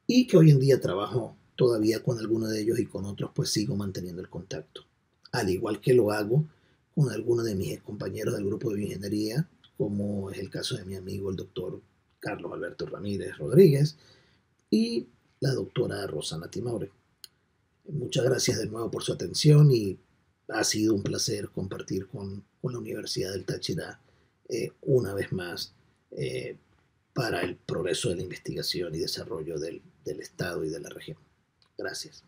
y que hoy en día trabajo todavía con algunos de ellos, y con otros pues sigo manteniendo el contacto, al igual que lo hago con algunos de mis compañeros del grupo de ingeniería, como es el caso de mi amigo el doctor Carlos Alberto Ramírez Rodríguez y la doctora Rosana Timaure. Muchas gracias de nuevo por su atención, y ha sido un placer compartir con la Universidad del Táchira una vez más para el progreso de la investigación y desarrollo del Estado y de la región. Gracias.